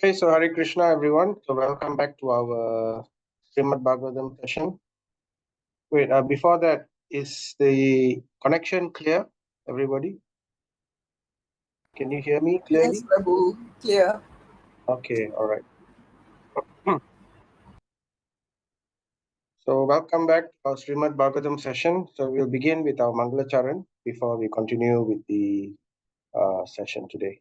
Hey, so Hare Krishna, everyone. So welcome back to our Srimad Bhagavatam session. Wait, before that, is the connection clear, everybody? Can you hear me Yes, clearly? Prabhu, clear. Okay, all right. So welcome back to our Srimad Bhagavatam session. So we'll begin with our Mangalacharan before we continue with the session today.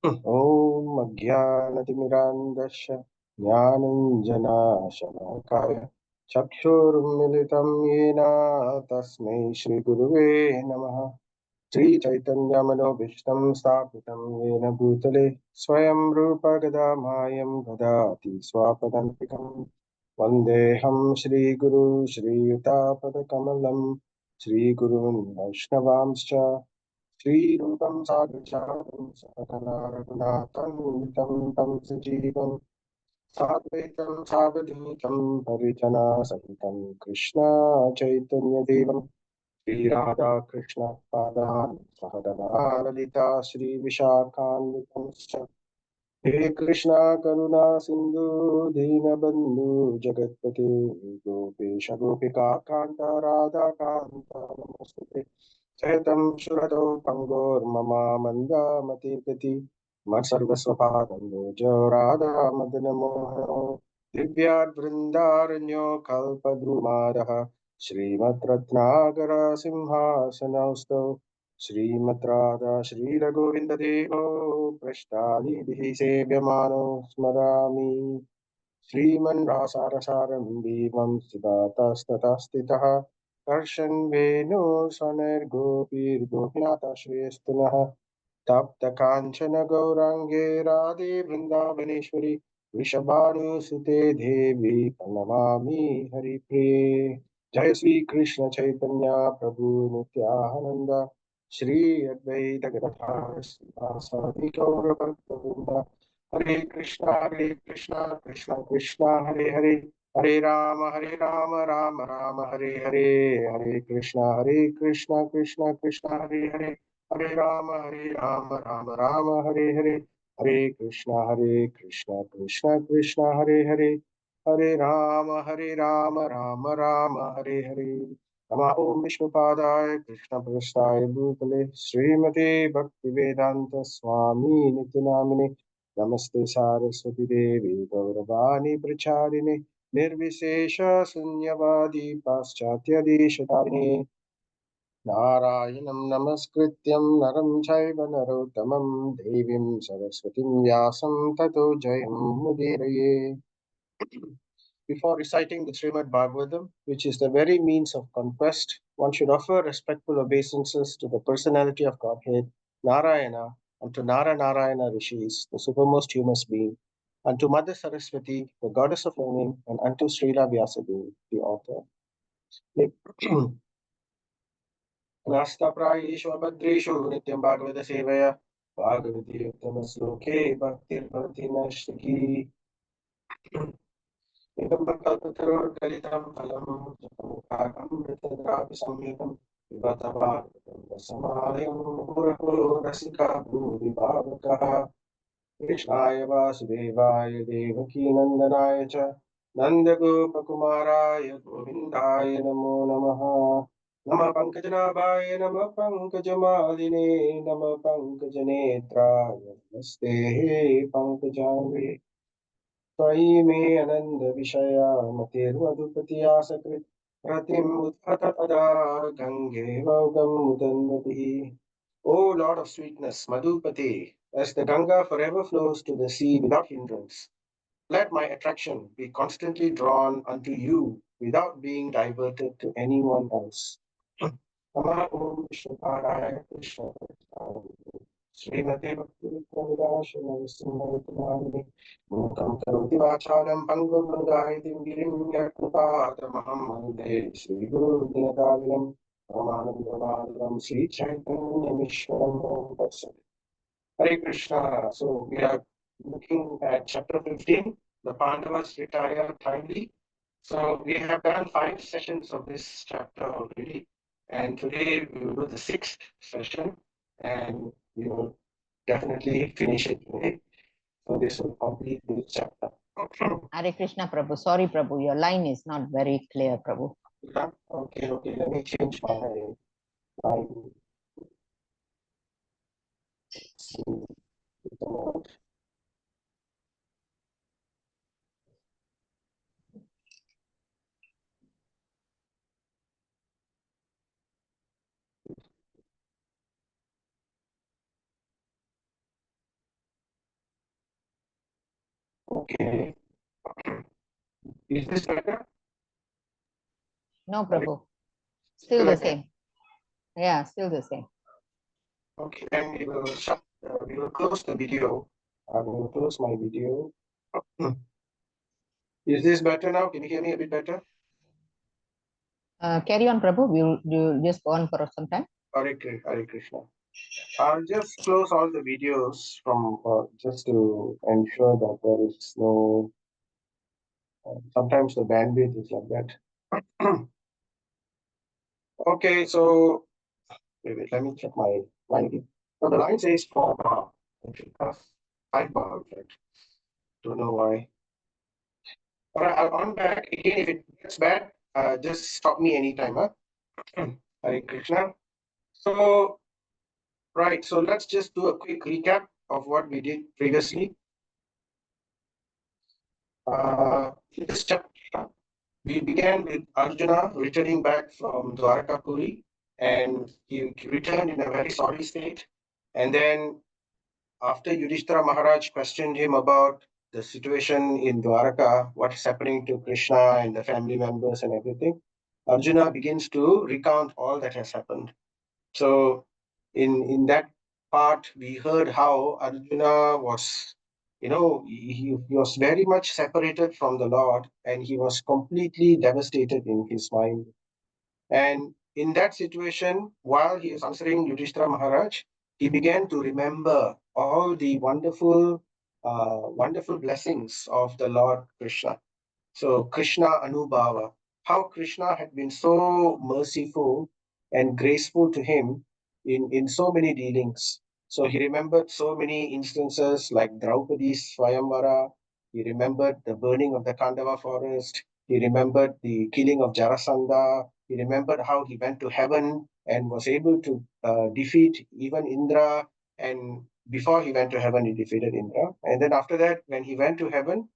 Om Ajnanatimirandasya Jnananjana Shalakaya Chakshurmilitam Yena Tasmai Shri Guruve Namaha Sri Chaitanya Manobhishtam Sthapitam Yena Bhutale Swayam Rupa Gadamayam Gadati Swapadantikam Vandeham Shri Guru Shri Yuta Kamalam Shri Gurun Vaishnavamscha Shri Rupam Sadhujatam Sakala Raghunatham Tam Tam Sajeevam Sadvaitam Savadhutam Parijana Sahitam Krishna Chaitanya Devam Shri Radha Krishna Padan Sahadana Lalita Shri Vishakhanvitam He Krishna Karuna Sindhu Dinabandhu Jagatpate Gopesha Gopika Kanta Radha Kanta Namaste Chetam Shurato Pangor Mama Manda Matirgati Matsarvasvapadam Radha Madana Mohano Divyad Vrindaranyo Kalpadrumadaha Srimat Ratnagara Simhasanaustau Srimat Radha Shri Raghuvinda Devo Prashtali Bihi Sevyamano Smarami Shriman Rasarasaram Divam Siddhatastatastitaha Karshan Venu Saner Gopir Gopinata Shrestanaha Tapta Kanchana Gaurange Radhe Vrindavaneshwari Vishabhanu Sute Devi Pranamami Hari Priye Jai Sri Krishna Chaitanya Prabhu Nityananda Shri Advaita Gadadhar Sivasadi Gaura Bhakta Hare Krishna, Krishna Krishna, Hare Hare, Hare Rama, Rama Rama, Hare Hare, Hare Krishna, Krishna Krishna, Hare Hare, Hare Rama, Rama Rama, Hare Hare, Hare Krishna, Krishna Krishna, Hare Hare, Hare Rama, Rama Rama, Hare Hare. Nama Om Vishnupadaya Krishna Prasthaya Bhutale Srimate Bhaktivedanta Swami Nityanamine Namaste Saraswati Devi Gauravani Pracharine Nirvishesha Sunyavadi Paschatya Deshatane Narayanam Namaskrityam Naram Chaiva Narottamam Devim Saraswatim Vyasam Tato Jayam Mudiraye. Before reciting the Srimad Bhagavatam, which is the very means of conquest, one should offer respectful obeisances to the personality of Godhead, Narayana, and to Nara Narayana Rishis, the supermost humus being, and to Mother Saraswati, the goddess of learning, and unto Srila Vyasadeva, the author. Nastaprayeshu abhadreshu nityam bhagavata sevaya bhagavati uttama bhaktir nashiki Idambakalpatarorgalitam phalam Amritadrapi samyutam Vivatavadatam Samalayam Muraho Rasika Bhuri Bhavakaha Krishnaya Vasudevaya Devaki Nandanaya Cha Nandagopakumaraya Govindaya Namo Namaha Nama Pankajanaಭಾಯ Nama Pankajamaline Nama Pankajanetraya Namaste Pankajave Tvai me ananda vishaya matirmadupati asakrit ratim utpatapada gange vaugam mudannati. O Lord of sweetness, Madhupati, as the Ganga forever flows to the sea without hindrance, let my attraction be constantly drawn unto you without being diverted to anyone else. Nama Om Vishnupadaya Krishna Srimate Bhakti-Vedanta-Srimati Mukam Karoti Vachanam Pangam Mangahitim Girim Yakutatamaham Mande Sri Guru Dinadavinam Ramanandamadanam Sri Chaitanya Mishwaram Om Tatsat. Hare Krishna. So we are looking at chapter 15, the Pandavas Retire Timely. So we have done 5 sessions of this chapter already, and today we will do the 6th session, and we will definitely finish it today. So this will complete this chapter. Hare Krishna, Prabhu. Sorry, Prabhu, your line is not very clear, Prabhu. Yeah? Okay, let me change my line. Okay. Is this better? No, Prabhu. Still the same. Yeah, still the same. Okay, then we will close the video. I will close my video. Is this better now? Can you hear me a bit better? Carry on, Prabhu. We'll just go on for some time. Hare Krishna. I'll just close all the videos from just to ensure that there is no. Sometimes the bandwidth is like that. Okay, so wait, let me check my line. So the line says 4 bar. Okay, 5 bar. Don't know why. All right, I'll on back again. If it gets bad, just stop me anytime. Huh? Hare Krishna. So, right, so let's just do a quick recap of what we did previously. In this chapter, we began with Arjuna returning back from Dwarakapuri, and he returned in a very sorry state. And then, after Yudhishthira Maharaj questioned him about the situation in Dwaraka, what is happening to Krishna and the family members and everything, Arjuna begins to recount all that has happened. So, in that part, we heard how Arjuna was, he was very much separated from the Lord, and he was completely devastated in his mind. And in that situation, while he is answering Yudhishthira Maharaj, he began to remember all the wonderful blessings of the Lord Krishna. So Krishna Anubhava, how Krishna had been so merciful and graceful to him in so many dealings. So he remembered so many instances like Draupadi's Swayamvara. He remembered the burning of the Kandava forest. He remembered the killing of Jarasandha. He remembered how he went to heaven and was able to defeat even Indra. And before he went to heaven, he defeated Indra. And then after that, when he went to heaven,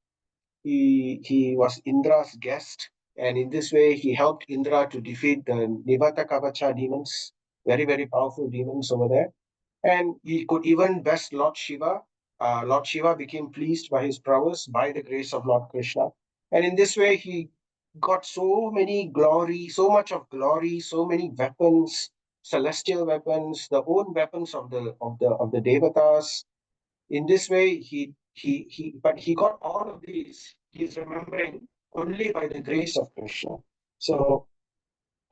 he was Indra's guest, and in this way he helped Indra to defeat the Nivata Kavacha demons, very powerful demons over there. And he could even best Lord Shiva. Lord Shiva became pleased by his prowess by the grace of Lord Krishna, and in this way he got so much of glory, so many weapons, celestial weapons, the own weapons of the devatas. In this way, but he got all of these. He's remembering only by the grace of Krishna. So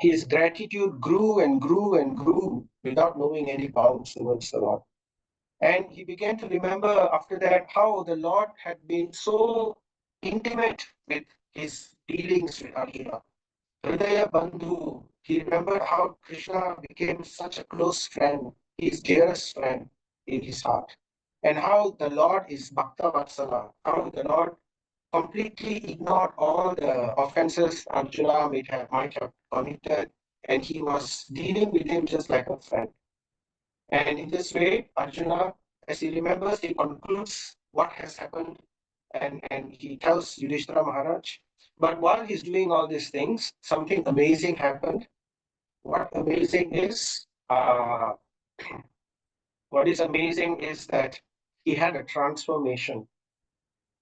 his gratitude grew and grew and grew without knowing any bounds towards the Lord. And he began to remember after that how the Lord had been so intimate with his dealings with Arjuna. Hridaya Bandhu, he remembered how Krishna became such a close friend, his dearest friend in his heart, and how the Lord is Bhakta Vatsala, how the Lord completely ignored all the offenses Arjuna might have committed, and he was dealing with him just like a friend. And in this way, Arjuna, as he remembers, he concludes what has happened, and he tells Yudhishthira Maharaj. But while he's doing all these things, something amazing happened. What amazing is, what is amazing is that he had a transformation.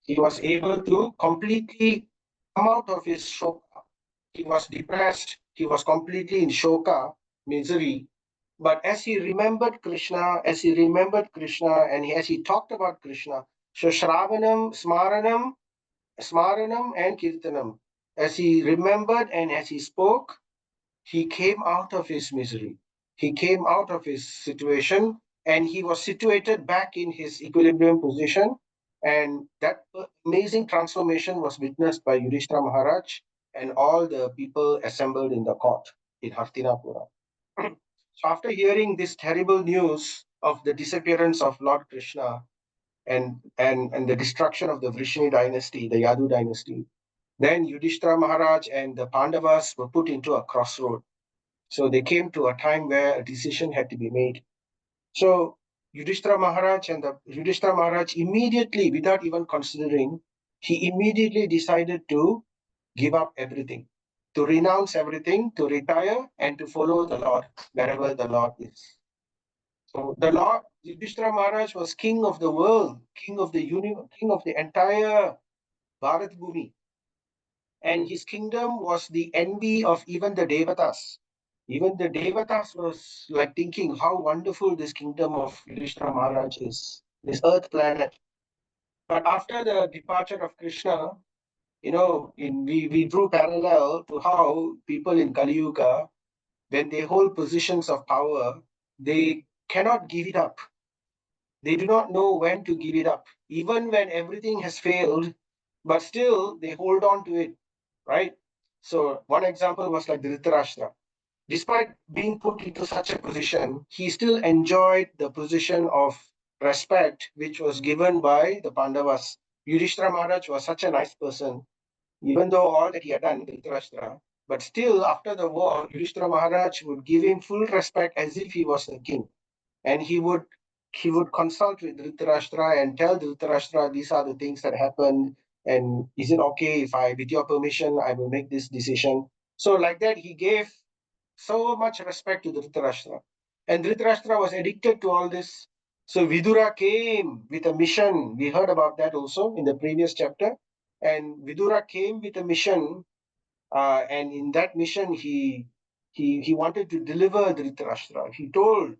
He was able to completely come out of his shoka. He was depressed. He was completely in shoka, misery. But as he remembered Krishna, and as he talked about Krishna, so Shravanam, Smaranam, and Kirtanam, as he remembered and as he spoke, he came out of his misery. He came out of his situation and he was situated back in his equilibrium position. And that amazing transformation was witnessed by Yudhishthira Maharaj and all the people assembled in the court in Hastinapura. So after hearing this terrible news of the disappearance of Lord Krishna, and the destruction of the Vrishni dynasty, the Yadu dynasty, then Yudhishthira Maharaj and the Pandavas were put into a crossroad. So they came to a time where a decision had to be made. So Yudhishthira Maharaj immediately, without even considering, he immediately decided to give up everything, to renounce everything, to retire and to follow the Lord wherever the Lord is. So the Lord, Yudhishthira Maharaj was king of the world, king of the universe, king of the entire Bharat Bhumi. And his kingdom was the envy of even the Devatas. Even the Devatas was like thinking how wonderful this kingdom of Yudhishthira Maharaj is, this earth planet. But after the departure of Krishna, we drew parallel to how people in Kali Yuga, when they hold positions of power, they cannot give it up. They do not know when to give it up. Even when everything has failed, but still they hold on to it, right? So one example was like the Dhritarashtra. Despite being put into such a position, he still enjoyed the position of respect which was given by the Pandavas. Yudhishthira Maharaj was such a nice person, even though all that he had done, Dhritarashtra, but still after the war, Yudhishthira Maharaj would give him full respect as if he was the king. And he would consult with Dhritarashtra and tell Dhritarashtra these are the things that happened, and is it okay if I, with your permission, I will make this decision. So like that, he gave so much respect to Dhritarashtra. And Dhritarashtra was addicted to all this. So Vidura came with a mission. We heard about that also in the previous chapter. And Vidura came with a mission, and in that mission, he wanted to deliver Dhritarashtra. He told,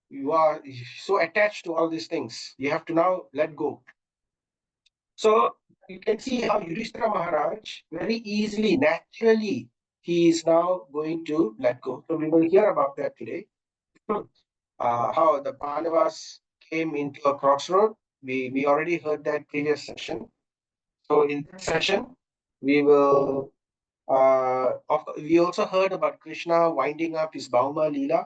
you are so attached to all these things. You have to now let go. So you can see how Yudhishthira Maharaj very easily, naturally, he is now going to let go. So we will hear about that today. How the Pandavas came into a crossroad. We already heard that previous session. So in this session, we will we also heard about Krishna winding up his Bauma Leela.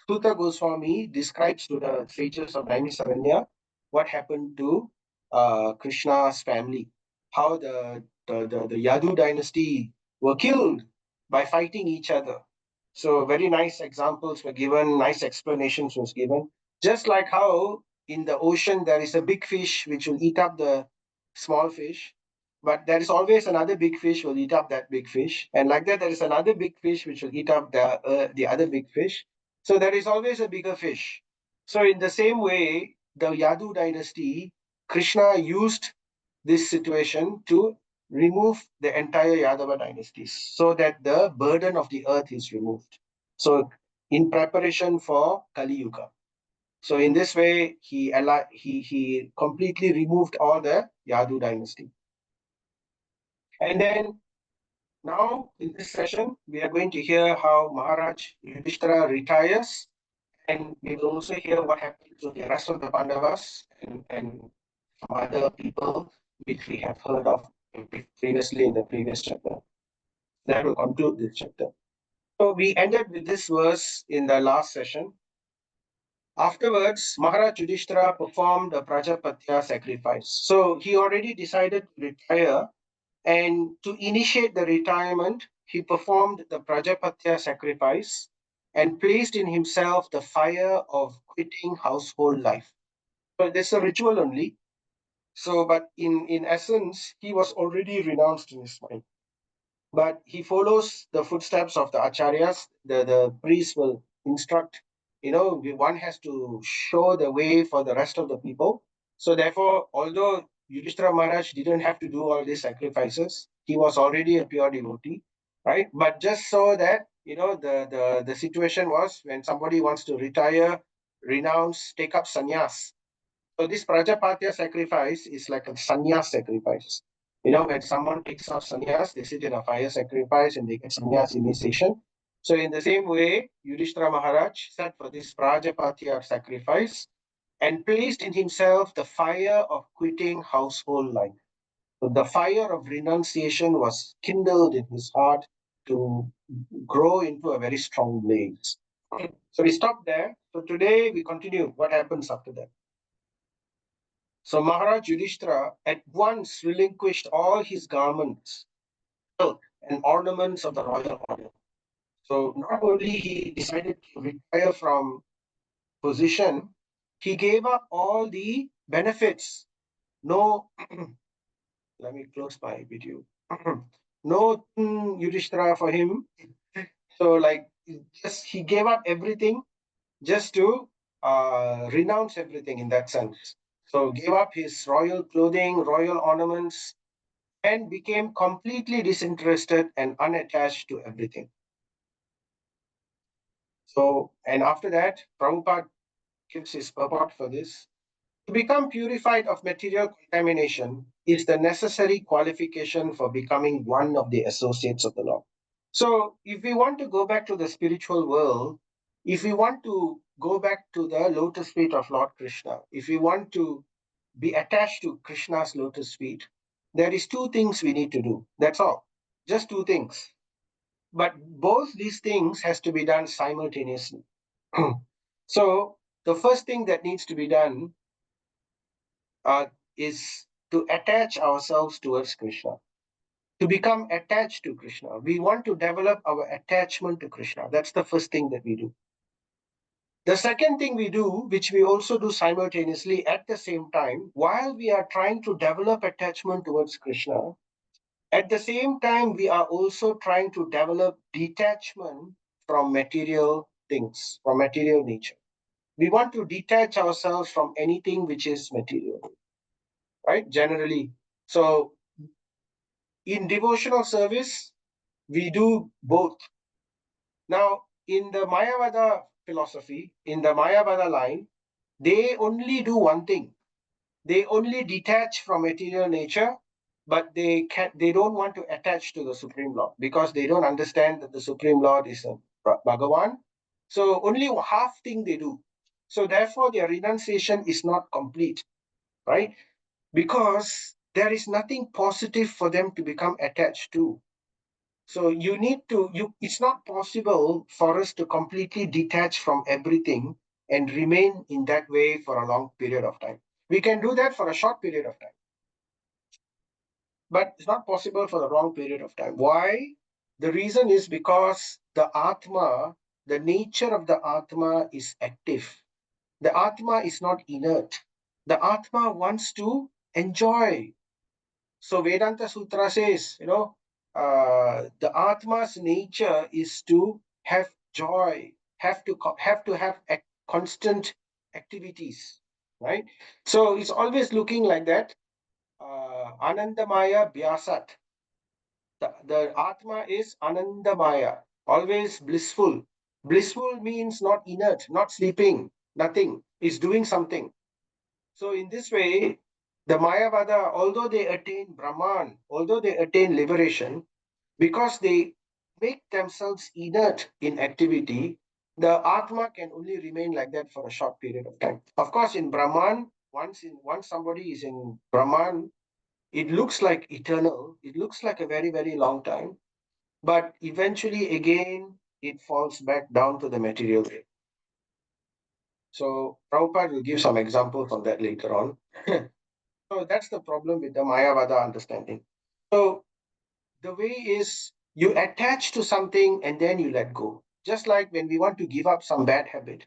Suta Goswami describes to the sages of Naimisaranya what happened to Krishna's family, how the Yadu dynasty were killed by fighting each other. So very nice examples were given, nice explanations was given. Just like how in the ocean there is a big fish which will eat up the small fish, but there is always another big fish will eat up that big fish, and like that there is another big fish which will eat up the other big fish. So there is always a bigger fish. So in the same way, the Yadu dynasty, Krishna used this situation to remove the entire Yadava dynasties so that the burden of the earth is removed. So in preparation for Kali Yuga. So in this way, he completely removed all the Yadu dynasty. And then now in this session, we are going to hear how Maharaj Yudhishthira retires, and we will also hear what happened to the rest of the Pandavas and some other people which we have heard of previously in the previous chapter. That will conclude this chapter. So we ended with this verse in the last session. Afterwards, Maharaj Yudhishthira performed a Prajapatya sacrifice. So he already decided to retire, and to initiate the retirement, he performed the Prajapatya sacrifice and placed in himself the fire of quitting household life. So there's a ritual only. So, but in essence, he was already renounced in his mind. But he follows the footsteps of the acharyas. The priests will instruct, one has to show the way for the rest of the people. So therefore, although Yudhishthira Maharaj didn't have to do all these sacrifices, he was already a pure devotee, right? But just so that, the situation was when somebody wants to retire, renounce, take up sannyas. So this Prajapatya sacrifice is like a sannyas sacrifice. When someone takes up sannyas, they sit in a fire sacrifice and they get sannyas initiation. So in the same way, Yudhishthira Maharaj sat for this Prajapatya sacrifice and placed in himself the fire of quitting household life. So the fire of renunciation was kindled in his heart to grow into a very strong blaze. Okay. So we stop there. So today we continue. What happens after that? So Maharaj Yudhishthira at once relinquished all his garments and ornaments of the royal order. So not only he decided to retire from position, he gave up all the benefits. No, let me close my video. No Yudhishthira for him. So like just he gave up everything just to renounce everything in that sense. So gave up his royal clothing, royal ornaments, and became completely disinterested and unattached to everything. So, and after that, Prabhupada gives his purport for this. To become purified of material contamination is the necessary qualification for becoming one of the associates of the Lord. So, if we want to go back to the spiritual world, if we want to go back to the lotus feet of Lord Krishna, if we want to be attached to Krishna's lotus feet, there is two things we need to do. That's all. Just two things. But both these things has to be done simultaneously. So the first thing that needs to be done is to attach ourselves towards Krishna, to become attached to Krishna. We want to develop our attachment to Krishna. That's the first thing that we do. The second thing we do, which we also do simultaneously at the same time, while we are trying to develop attachment towards Krishna, at the same time, we are also trying to develop detachment from material things, from material nature. We want to detach ourselves from anything which is material, right? Generally. So, in devotional service, we do both. Now, in the Mayavada philosophy, in the Mayavada line, they only do one thing. They only detach from material nature, but they don't want to attach to the Supreme Lord because they don't understand that the Supreme Lord is a Bhagavan. So only half thing they do. So therefore their renunciation is not complete, right? Because there is nothing positive for them to become attached to. So you need to, it's not possible for us to completely detach from everything and remain in that way for a long period of time. We can do that for a short period of time, but it's not possible for a long period of time. Why? The reason is because the Atma, the nature of the Atma is active. The Atma is not inert. The Atma wants to enjoy. So Vedanta Sutra says, the Atma's nature is to have joy, have constant activities, right? So it's always looking like that. Anandamaya Vyasat. The Atma is Anandamaya, always blissful. Blissful means not inert, not sleeping, nothing, is doing something. So in this way, the Mayavada, although they attain Brahman, although they attain liberation, because they make themselves inert in activity, the Atma can only remain like that for a short period of time. Of course, in Brahman, once somebody is in Brahman, it looks like eternal. It looks like a very, very long time. But eventually, again, it falls back down to the material realm. So Prabhupada will give some examples on that later on. So that's the problem with the Mayavada understanding. So the way is you attach to something and then you let go. Just like when we want to give up some bad habit,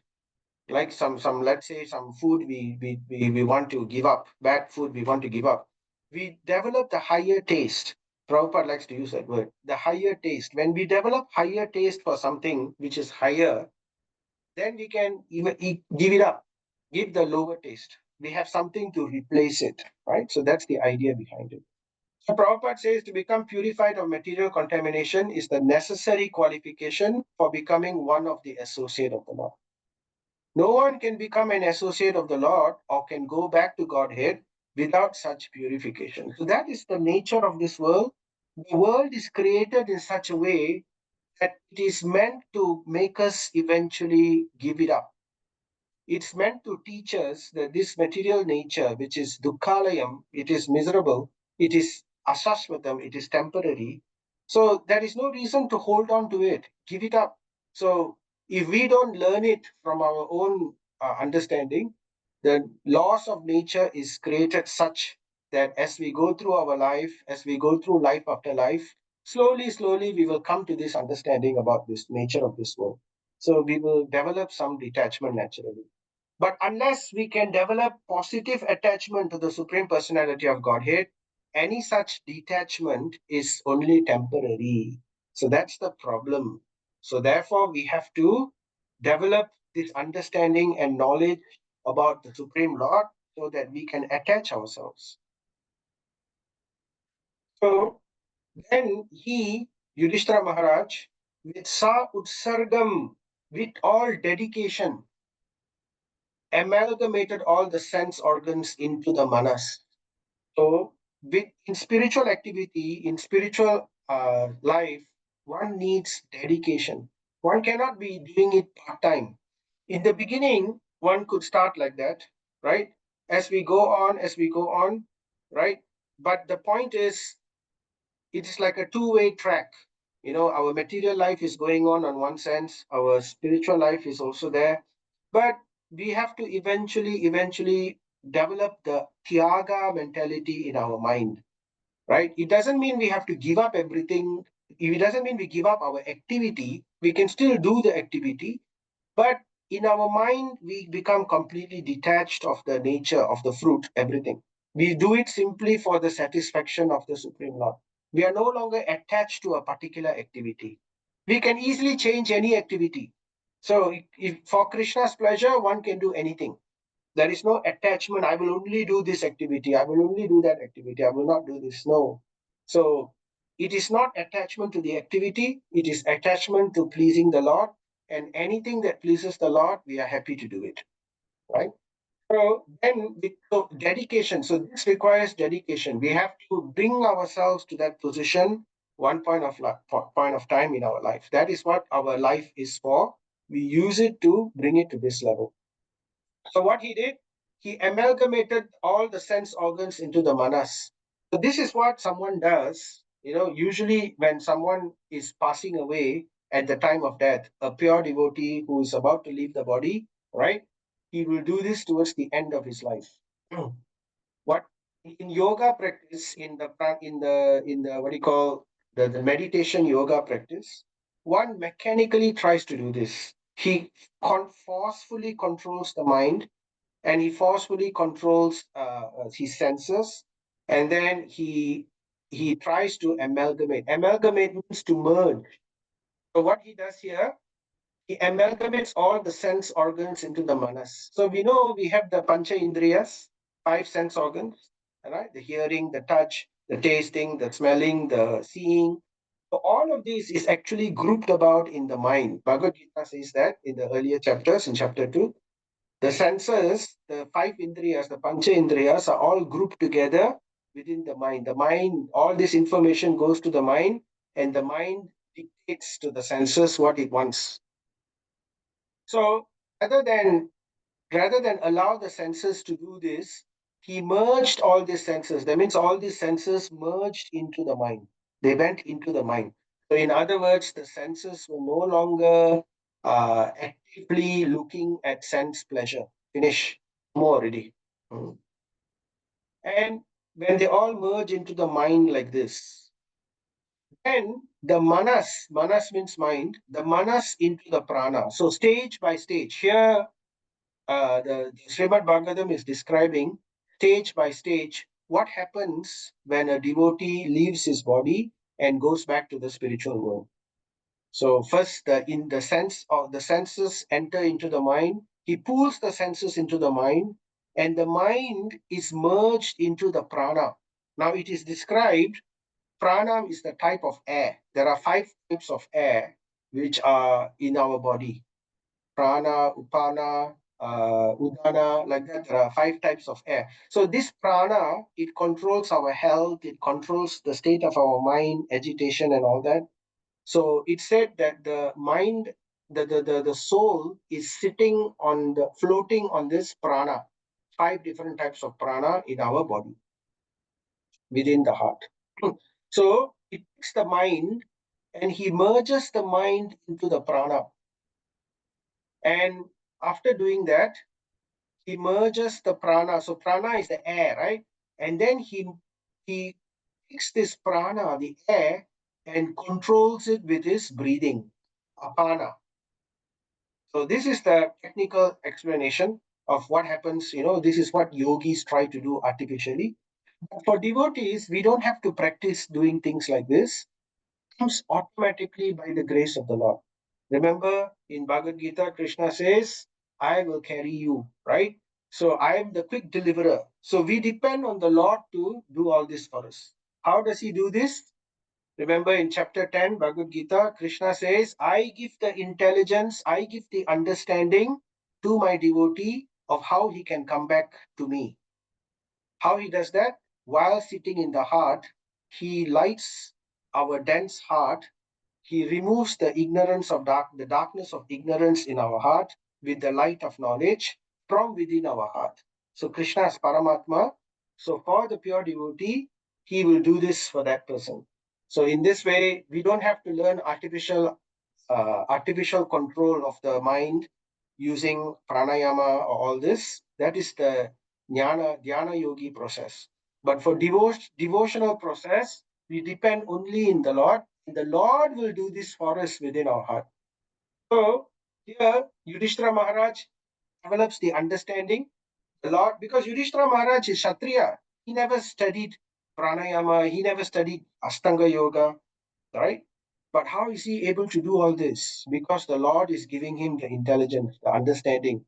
like some let's say some food we want to give up, bad food we want to give up. We develop the higher taste. Prabhupada likes to use that word, the higher taste. When we develop higher taste for something which is higher, then we can even give it up, give the lower taste. We have something to replace it, right? So that's the idea behind it. So Prabhupada says to become purified of material contamination is the necessary qualification for becoming one of the associate of the Lord. No one can become an associate of the Lord or can go back to Godhead without such purification. So that is the nature of this world. The world is created in such a way that it is meant to make us eventually give it up. It's meant to teach us that this material nature, which is dukkhalayam, it is miserable, it is asashvatam, it is temporary. So there is no reason to hold on to it. Give it up. So if we don't learn it from our own understanding, The laws of nature is created such that as we go through our life, as we go through life after life, slowly, we will come to this understanding about this nature of this world. So we will develop some detachment naturally. But unless we can develop positive attachment to the Supreme Personality of Godhead, any such detachment is only temporary. So that's the problem. So therefore, we have to develop this understanding and knowledge about the Supreme Lord so that we can attach ourselves. So then Yudhishthira Maharaj, with Sa Utsargam, with all dedication, amalgamated all the sense organs into the manas. So, in spiritual activity, in spiritual life, one needs dedication. One cannot be doing it part time. In the beginning, one could start like that, right? As we go on, right? But the point is, it is like a two-way track. You know, our material life is going on one sense, our spiritual life is also there, but we have to eventually develop the Tyaga mentality in our mind, right? It doesn't mean we have to give up everything. It doesn't mean we give up our activity. We can still do the activity, but in our mind, we become completely detached of the nature of the fruit, everything. We do it simply for the satisfaction of the Supreme Lord. We are no longer attached to a particular activity. We can easily change any activity. So, if for Krishna's pleasure, one can do anything. There is no attachment. I will only do this activity. I will only do that activity. I will not do this. No. So it is not attachment to the activity. It is attachment to pleasing the Lord. And anything that pleases the Lord, we are happy to do it. Right? So then so dedication. So this requires dedication. We have to bring ourselves to that position one point of time in our life. That is what our life is for. We use it to bring it to this level. So what he did, he amalgamated all the sense organs into the manas. So this is what someone does. You know, usually when someone is passing away at the time of death, a pure devotee who is about to leave the body, right? He will do this towards the end of his life. What in yoga practice, in the what do you call the meditation yoga practice, one mechanically tries to do this. He forcefully controls the mind and he forcefully controls his senses, and then he tries to amalgamate. Amalgamate means to merge. So what he does here, he amalgamates all the sense organs into the manas. So we know we have the pancha indriyas, five sense organs, right? The hearing, the touch, the tasting, the smelling, the seeing. So all of these is actually grouped about in the mind. Bhagavad Gita says that in the earlier chapters, in chapter 2. The senses, the five indriyas, the pancha indriyas are all grouped together within the mind. The mind, all this information goes to the mind, and the mind dictates to the senses what it wants. So rather than allow the senses to do this, he merged all these senses. That means all these senses merged into the mind. They went into the mind. So, in other words, the senses were no longer actively looking at sense pleasure. Finish. More already. And when they all merge into the mind like this, then the manas means mind, the manas into the prana. So stage by stage. Here the Srimad Bhagavatam is describing stage by stage what happens when a devotee leaves his body and goes back to the spiritual world. So first, in the sense of the senses enter into the mind. He pulls the senses into the mind, and the mind is merged into the prana. Now it is described. Prana is the type of air. There are five types of air which are in our body: prana, upana, udana, like that. There are five types of air. So this prana, it controls our health, it controls the state of our mind, agitation and all that. So it said that the mind, the soul is floating on this prana, five different types of prana in our body, within the heart. So it takes the mind and he merges the mind into the prana. And after doing that, he merges the prana. So prana is the air, right? And then he takes this prana, the air, and controls it with his breathing, apana. So this is the technical explanation of what happens. This is what yogis try to do artificially. But for devotees, we don't have to practice doing things like this. It comes automatically by the grace of the Lord. Remember, in Bhagavad Gita, Krishna says, I will carry you, right? So I am the quick deliverer. So we depend on the Lord to do all this for us. How does he do this? Remember in chapter 10, Bhagavad Gita, Krishna says, I give the intelligence, I give the understanding to my devotee of how he can come back to me. How he does that? While sitting in the heart, he lights our dense heart. He removes the the darkness of ignorance in our heart with the light of knowledge from within our heart. So Krishna is Paramatma. So for the pure devotee, he will do this for that person. So in this way, we don't have to learn artificial control of the mind using pranayama or all this. That is the dhyana yogi process. But for devotional process, we depend only in the Lord. And the Lord will do this for us within our heart. So here, Yudhishthira Maharaj develops the understanding. The Lord, because Yudhishthira Maharaj is Kshatriya, he never studied pranayama, he never studied Astanga Yoga, right? But how is he able to do all this? Because the Lord is giving him the intelligence, the understanding.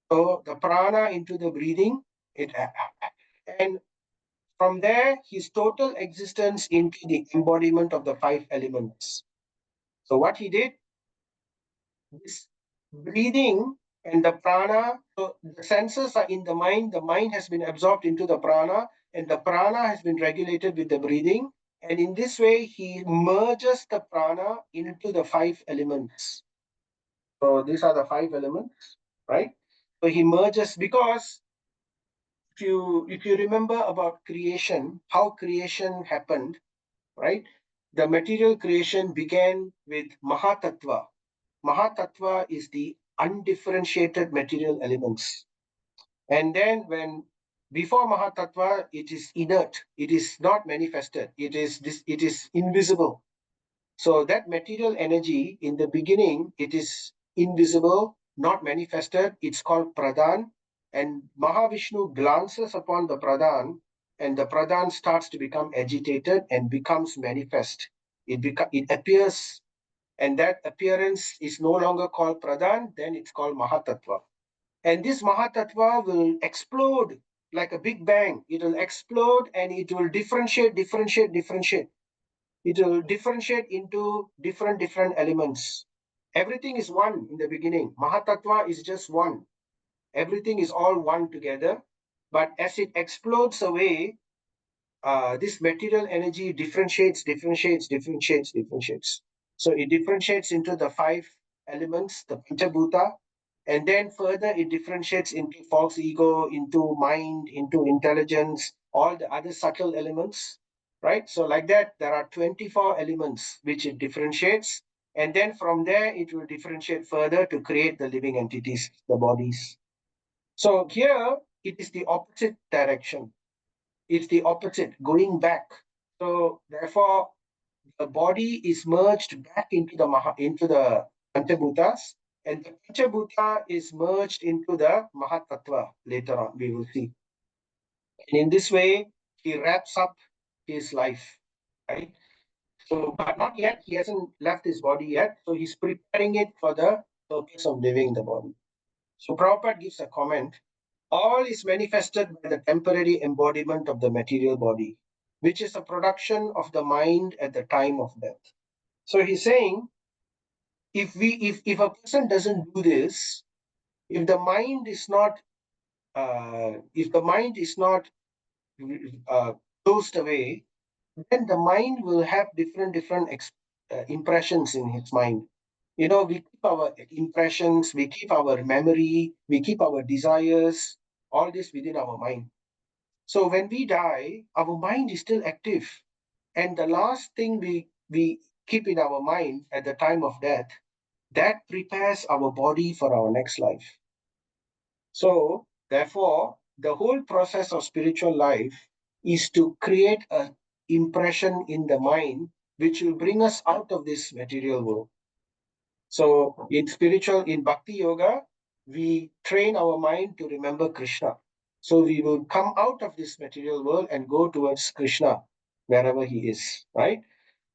So the prana into the breathing, and from there, his total existence into the embodiment of the five elements. So what he did, this breathing and the prana, so the senses are in the mind has been absorbed into the prana, and the prana has been regulated with the breathing. And in this way, he merges the prana into the five elements. So these are the five elements, right? So he merges, because if you remember about creation, how creation happened, right? The material creation began with Mahatattva. Mahatattva is the undifferentiated material elements. And then before Mahatattva, it is inert, it is not manifested, it is invisible. So that material energy in the beginning, it is invisible, not manifested. It's called Pradhan. And Mahavishnu glances upon the Pradhan, and the Pradhan starts to become agitated and becomes manifest. It appears, and that appearance is no longer called Pradhan, then it's called Mahatattva. And this Mahatattva will explode like a big bang. It will explode and it will differentiate. It will differentiate into different elements. Everything is one in the beginning. Mahatattva is just one. Everything is all one together. But as it explodes away, this material energy differentiates. So it differentiates into the five elements, the Panchabhuta, and then further it differentiates into false ego, into mind, into intelligence, all the other subtle elements, right? So like that, there are 24 elements which it differentiates. And then from there, it will differentiate further to create the living entities, the bodies. So here, it is the opposite direction. It's the opposite, going back. So therefore, the body is merged back into the Panchabhutas, and the Panchabhuta is merged into the Mahatattva. Later on, we will see. And in this way, he wraps up his life, right? So, but not yet. He hasn't left his body yet. So he's preparing it for the purpose of leaving the body. So Prabhupada gives a comment. All is manifested by the temporary embodiment of the material body, which is a production of the mind at the time of death. So he's saying, if a person doesn't do this, if the mind is not closed away, then the mind will have different impressions in his mind. We keep our impressions, we keep our memory, we keep our desires, all this within our mind. So when we die, our mind is still active. And the last thing we keep in our mind at the time of death, that prepares our body for our next life. So Therefore, the whole process of spiritual life is to create an impression in the mind which will bring us out of this material world. So in Bhakti Yoga, we train our mind to remember Krishna. So we will come out of this material world and go towards Krishna wherever he is, right?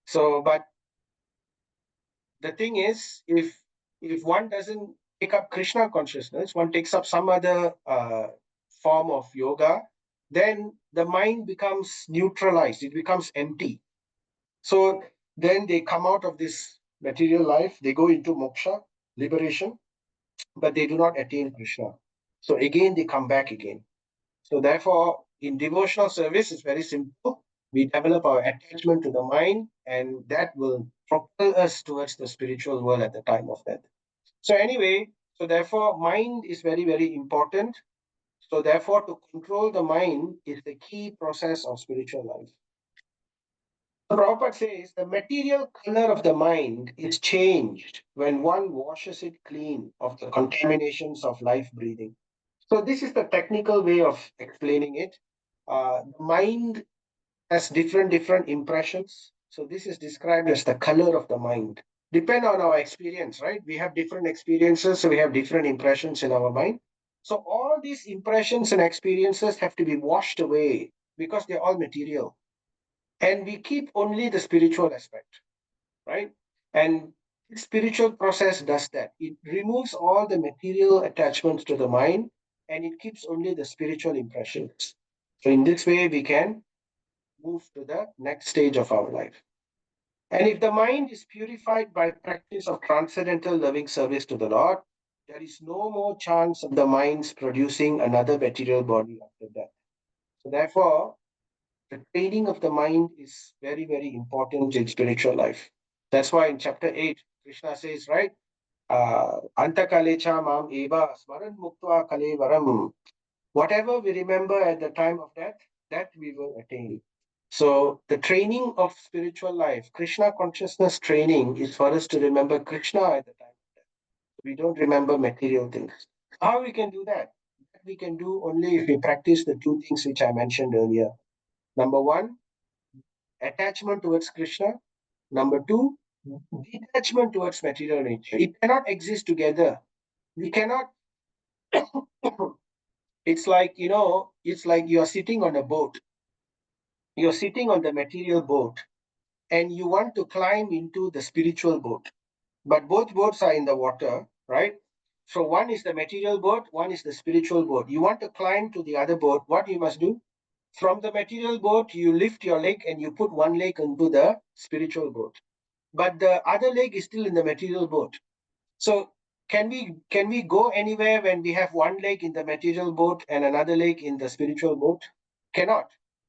So, but the thing is, if one doesn't take up Krishna consciousness, one takes up some other form of yoga, then the mind becomes neutralized, it becomes empty. So then they come out of this material life, they go into moksha, liberation, but they do not attain Krishna. So again, they come back again. So therefore, in devotional service, it's very simple. We develop our attachment to the mind, and that will propel us towards the spiritual world at the time of death. So anyway, so therefore, mind is very, very important. So therefore, to control the mind is the key process of spiritual life. The Prabhupada says the material color of the mind is changed when one washes it clean of the contaminations of life breathing. So this is the technical way of explaining it. The mind has different impressions. So this is described as the color of the mind. Depend on our experience, right? We have different experiences, so we have different impressions in our mind. So all these impressions and experiences have to be washed away because they're all material. And we keep only the spiritual aspect, right? And the spiritual process does that. It removes all the material attachments to the mind and it keeps only the spiritual impressions. So in this way, we can move to the next stage of our life. And if the mind is purified by practice of transcendental loving service to the Lord, there is no more chance of the mind's producing another material body after death. So therefore, the training of the mind is very, very important in spiritual life. That's why in chapter 8, Krishna says, right? Antakalecha mam eva smaran muktva kalevaram. Whatever we remember at the time of death, that we will attain. So the training of spiritual life, Krishna consciousness training is for us to remember Krishna at the time of death. We don't remember material things. How we can do that? That we can do only if we practice the two things which I mentioned earlier. Number one, attachment towards Krishna. Number two, detachment towards material nature. It cannot exist together. We cannot. It's like, it's like you're sitting on a boat. You're sitting on the material boat and you want to climb into the spiritual boat. But both boats are in the water, right? So one is the material boat, one is the spiritual boat. You want to climb to the other boat, what you must do? From the material boat, you lift your leg and you put one leg into the spiritual boat. But the other leg is still in the material boat. So can we go anywhere when we have one leg in the material boat and another leg in the spiritual boat? Cannot.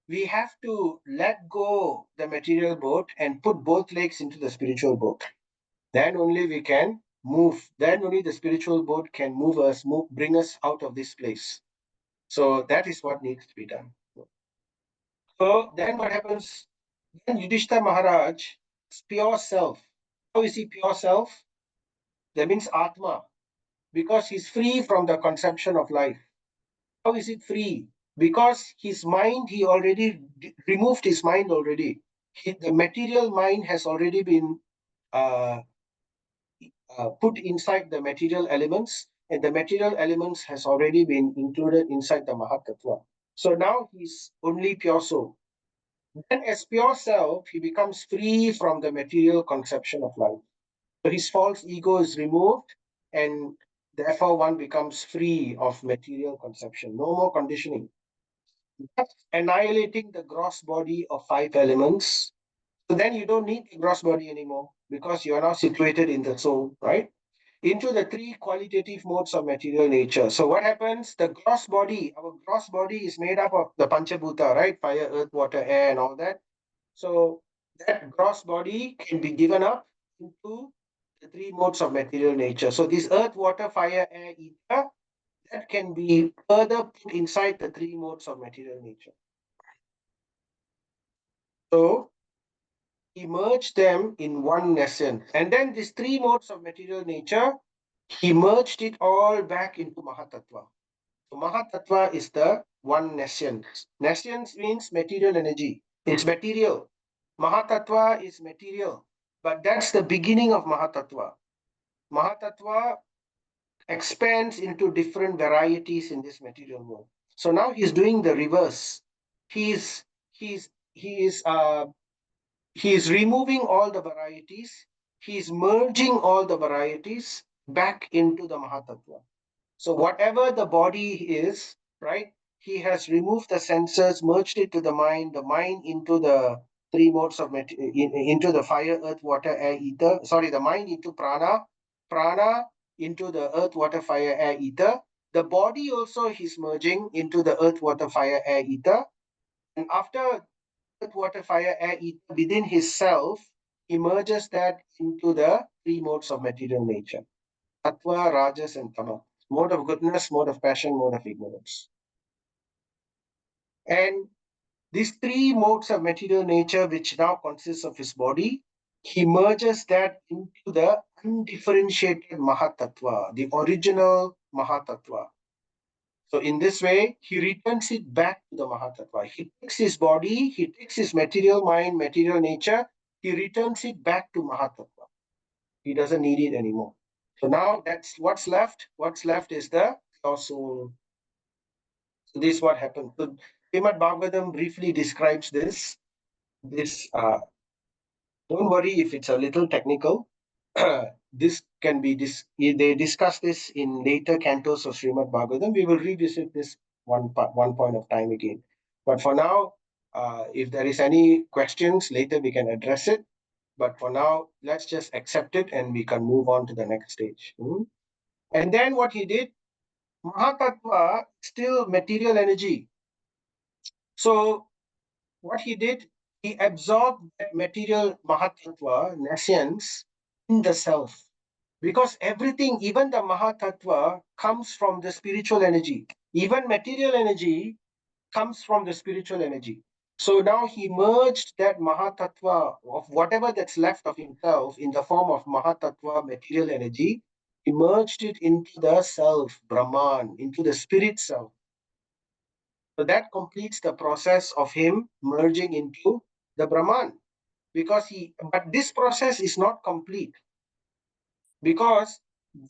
We have to let go the material boat and put both legs into the spiritual boat. Then only we can move. Then only the spiritual boat can bring us out of this place. So that is what needs to be done. So then what happens? Then Yudhishthira Maharaj is pure self. How is he pure self? That means Atma, because he's free from the conception of life. How is it free? Because his mind, he already removed his mind already. The material mind has already been uh, put inside the material elements, and the material elements has already been included inside the Mahatattva. So now he's only pure soul. Then as pure self, he becomes free from the material conception of life. So his false ego is removed, and therefore one becomes free of material conception. No more conditioning. That's annihilating the gross body of five elements. So then you don't need the gross body anymore because you are now situated in the soul, right? Into the three qualitative modes of material nature. So what happens? The gross body, our gross body is made up of the Panchabhuta, right? Fire, earth, water, air, and all that. So that gross body can be given up into the three modes of material nature. So this earth, water, fire, air, ether, that can be further put inside the three modes of material nature. So he merged them in one essence. And then these three modes of material nature, he merged it all back into Mahatattva. So Mahatattva is the one nescience. Nescience means material energy. It's material. Mahatattva is material. But that's the beginning of Mahatattva. Mahatattva expands into different varieties in this material world. So now he's doing the reverse. He's he's he is he is removing all the varieties. He's merging all the varieties back into the Mahatattva. So whatever the body is, right? He has removed the senses, merged it to the mind into the three modes of into the fire, earth, water, air, ether. Sorry, the mind into prana, prana into the earth, water, fire, air, ether. The body also he's merging into the earth, water, fire, air, ether. And after earth, water, fire, air, ether within his self, he merges that into the three modes of material nature. Sattva, Rajas, and Tama. Mode of goodness, mode of passion, mode of ignorance. And these three modes of material nature, which now consists of his body, he merges that into the undifferentiated Mahatattva, the original Mahatattva. So in this way, he returns it back to the Mahatattva. He takes his body, he takes his material mind, material nature, he returns it back to Mahatattva. He doesn't need it anymore. So now that's what's left. What's left is the pure soul. So this is what happened. So Srimad Bhagavatam briefly describes this. Don't worry if it's a little technical. This can be they discuss this in later cantos of Srimad Bhagavatam. We will revisit this one point of time again. But for now, if there is any questions later, we can address it. But for now, let's just accept it and we can move on to the next stage. And then what he did, Mahatattva, still material energy. So what he did, he absorbed that material Mahatattva, nescience, in the self. Because everything, even the Mahatattva, comes from the spiritual energy. Even material energy comes from the spiritual energy. So now he merged that Mahatattva of whatever that's left of himself in the form of Mahatattva, material energy. He merged it into the self, Brahman, into the spirit self. So that completes the process of him merging into the Brahman. But this process is not complete because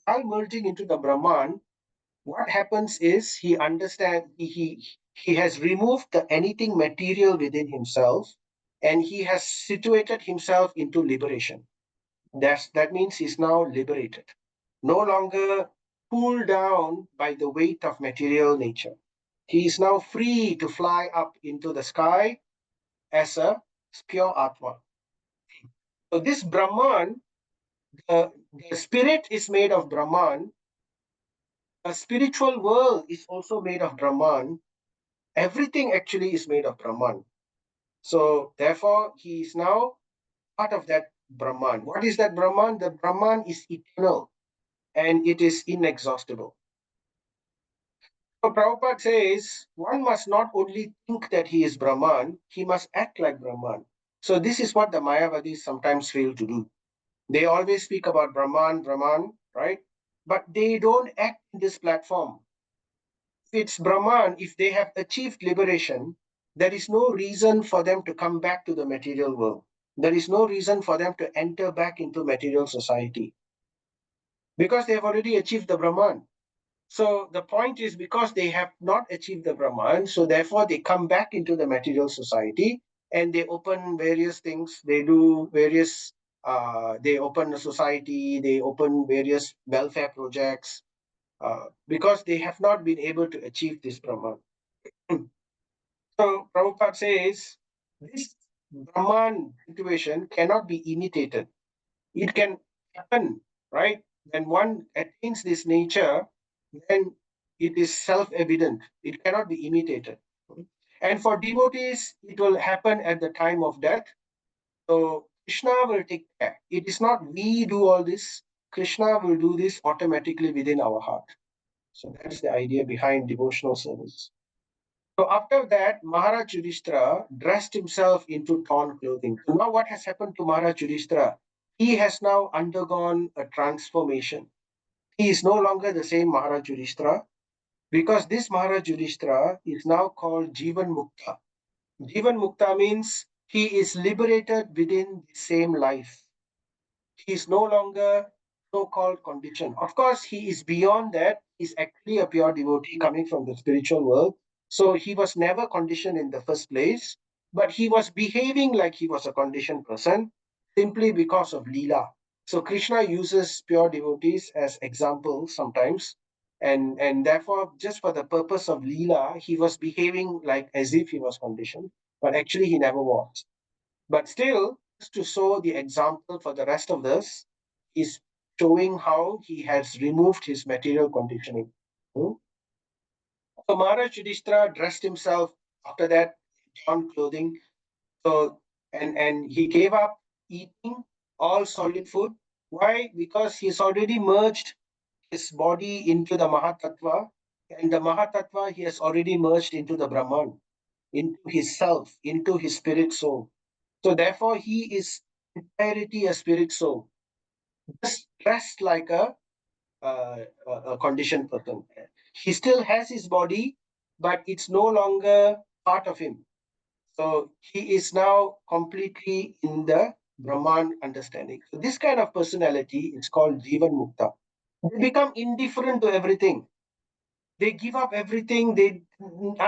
while merging into the Brahman, what happens is he has removed the anything material within himself and he has situated himself into liberation. That means he's now liberated, no longer pulled down by the weight of material nature. He is now free to fly up into the sky as a pure Atma. So this Brahman, the spirit is made of Brahman. A spiritual world is also made of Brahman. Everything actually is made of Brahman. So therefore, he is now part of that Brahman. What is that Brahman? The Brahman is eternal and it is inexhaustible. So Prabhupada says, one must not only think that he is Brahman, he must act like Brahman. So this is what the Mayavadis sometimes fail to do. They always speak about Brahman, Brahman, right? But they don't act in this platform. If it's Brahman, if they have achieved liberation, there is no reason for them to come back to the material world. There is no reason for them to enter back into material society because they have already achieved the Brahman. So the point is because they have not achieved the Brahman, so therefore they come back into the material society and they open various things. They do various, they open a society, they open various welfare projects because they have not been able to achieve this Brahman. So Prabhupada says this Brahman situation cannot be imitated. It can happen, right? When one attains this nature, then it is self-evident. It cannot be imitated. And for devotees, it will happen at the time of death. So Krishna will take care. It is not we do all this. Krishna will do this automatically within our heart. So that's the idea behind devotional service. So after that, Maharaj Yudhishthira dressed himself into torn clothing. So now what has happened to Maharaj Yudhishthira? He has now undergone a transformation. He is no longer the same Maharaj Yudhishthira. because this Maharaj Yudhishthira is now called Jivan Mukta. Jivan Mukta means he is liberated within the same life. He is no longer so-called conditioned. Of course, he is beyond that. He's actually a pure devotee coming from the spiritual world. So he was never conditioned in the first place, but he was behaving like he was a conditioned person simply because of Leela. So Krishna uses pure devotees as examples sometimes. And therefore, just for the purpose of Leela, he was behaving like as if he was conditioned, but actually he never was. But still, just to show the example for the rest of us, is showing how he has removed his material conditioning. Hmm? So Maharaj Yudhishthira dressed himself after that torn clothing. So and he gave up eating all solid food. Why? Because he's already merged his body into the Mahatattva, and the Mahatattva he has already merged into the Brahman, into his self, into his spirit soul. So therefore, he is entirety a spirit soul, just dressed like a conditioned person. He still has his body, but it's no longer part of him. So he is now completely in the Brahman understanding. So this kind of personality is called Jivan Mukta. They become indifferent to everything. They give up everything. They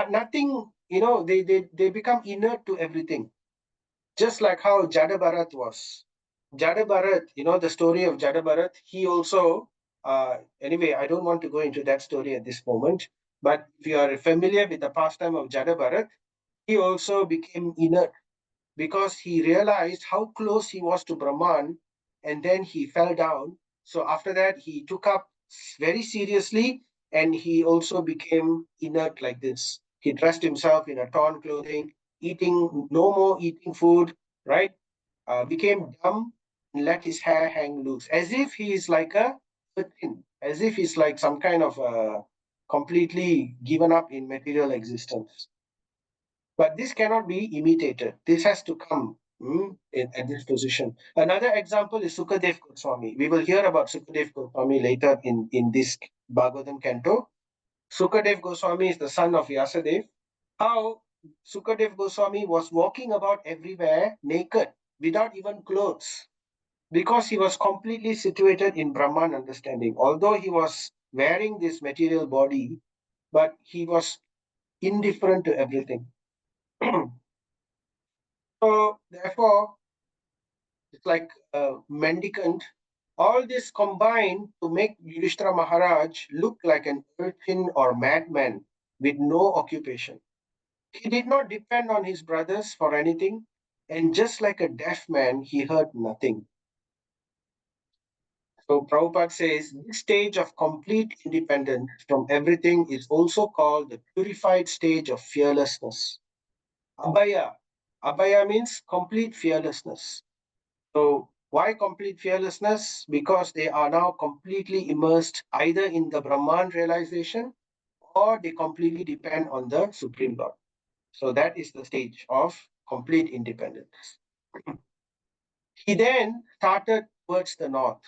nothing. They become inert to everything. Just like how Jada Bharat was. Jada Bharat, the story of Jada Bharat, he also, anyway, I don't want to go into that story at this moment, but if you are familiar with the pastime of Jada Bharat, he also became inert because he realized how close he was to Brahman and then he fell down. So after that, he took up very seriously and he also became inert like this. He dressed himself in a torn clothing, eating no more eating food, right? Became dumb and let his hair hang loose, as if he is like a thing, as if he's like some kind of completely given up in material existence. But this cannot be imitated. This has to come at this position. Another example is Sukadev Goswami. We will hear about Sukadev Goswami later in this Bhagavatam canto. Sukadev Goswami is the son of Vyasadev. How Sukadev Goswami was walking about everywhere naked, without even clothes, because he was completely situated in Brahman understanding. Although he was wearing this material body, but he was indifferent to everything. So therefore, it's like a mendicant. All this combined to make Yudhishthira Maharaj look like an urchin or madman with no occupation. He did not depend on his brothers for anything, and just like a deaf man, he heard nothing. So Prabhupada says this stage of complete independence from everything is also called the purified stage of fearlessness. Abhaya. Abhaya means complete fearlessness. So why complete fearlessness? Because they are now completely immersed either in the Brahman realization or they completely depend on the Supreme Lord. So that is the stage of complete independence. He then started towards the north,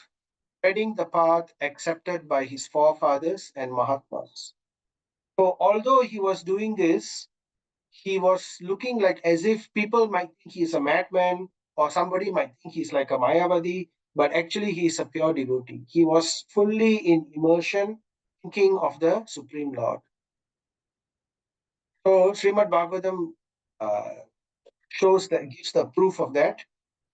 treading the path accepted by his forefathers and Mahatmas. So although he was doing this, he was looking like as if people might think he's a madman or somebody might think he's like a Mayavadi, but actually he is a pure devotee. He was fully in immersion, thinking of the Supreme Lord. So Srimad Bhagavatam shows that, gives the proof of that.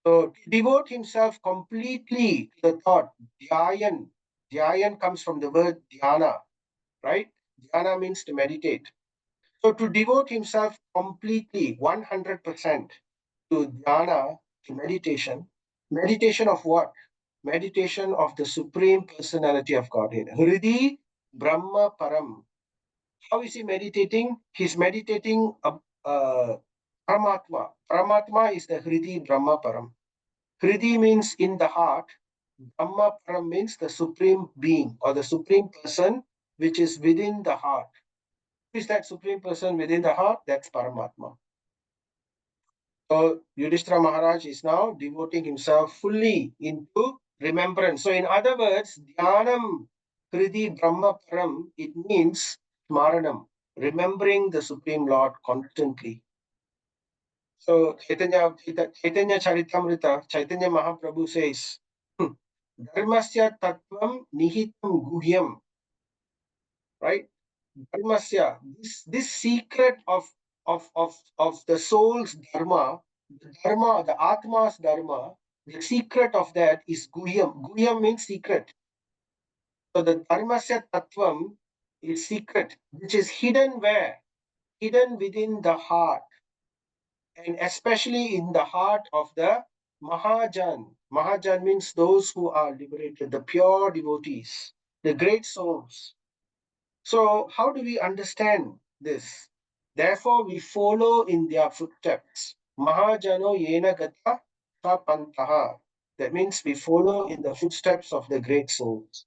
So to devote himself completely to the thought, dhyayan. Dhyayan comes from the word dhyana, right? Dhyana means to meditate. So to devote himself completely, 100% to dhyana, to meditation, meditation of what? Meditation of the Supreme Personality of Godhead. Hridi Brahma Param. How is he meditating? He's meditating Paramatma. Paramatma is the Hridi Brahma Param. Hridi means in the heart. Brahma Param means the Supreme Being or the Supreme Person which is within the heart. Who is that Supreme Person within the heart? That's Paramatma. So Yudhishthira Maharaj is now devoting himself fully into remembrance. So in other words, Dhyanam Kriti Brahma Param, it means smaranam, remembering the Supreme Lord constantly. So Chaitanya Charitamrita, Chaitanya Mahaprabhu says, Dharmasya tattvam nihitam guhyam, right? Dharmasya, this secret of the soul's dharma, the Atma's dharma, the secret of that is guhyam. Guhyam means secret. So the dharmasya tattvam is secret, which is hidden where? Hidden within the heart, and especially in the heart of the Mahajan. Mahajan means those who are liberated, the pure devotees, the great souls. So, how do we understand this? Therefore, we follow in their footsteps. Mahajano yena gata sa pantaha. That means we follow in the footsteps of the great souls.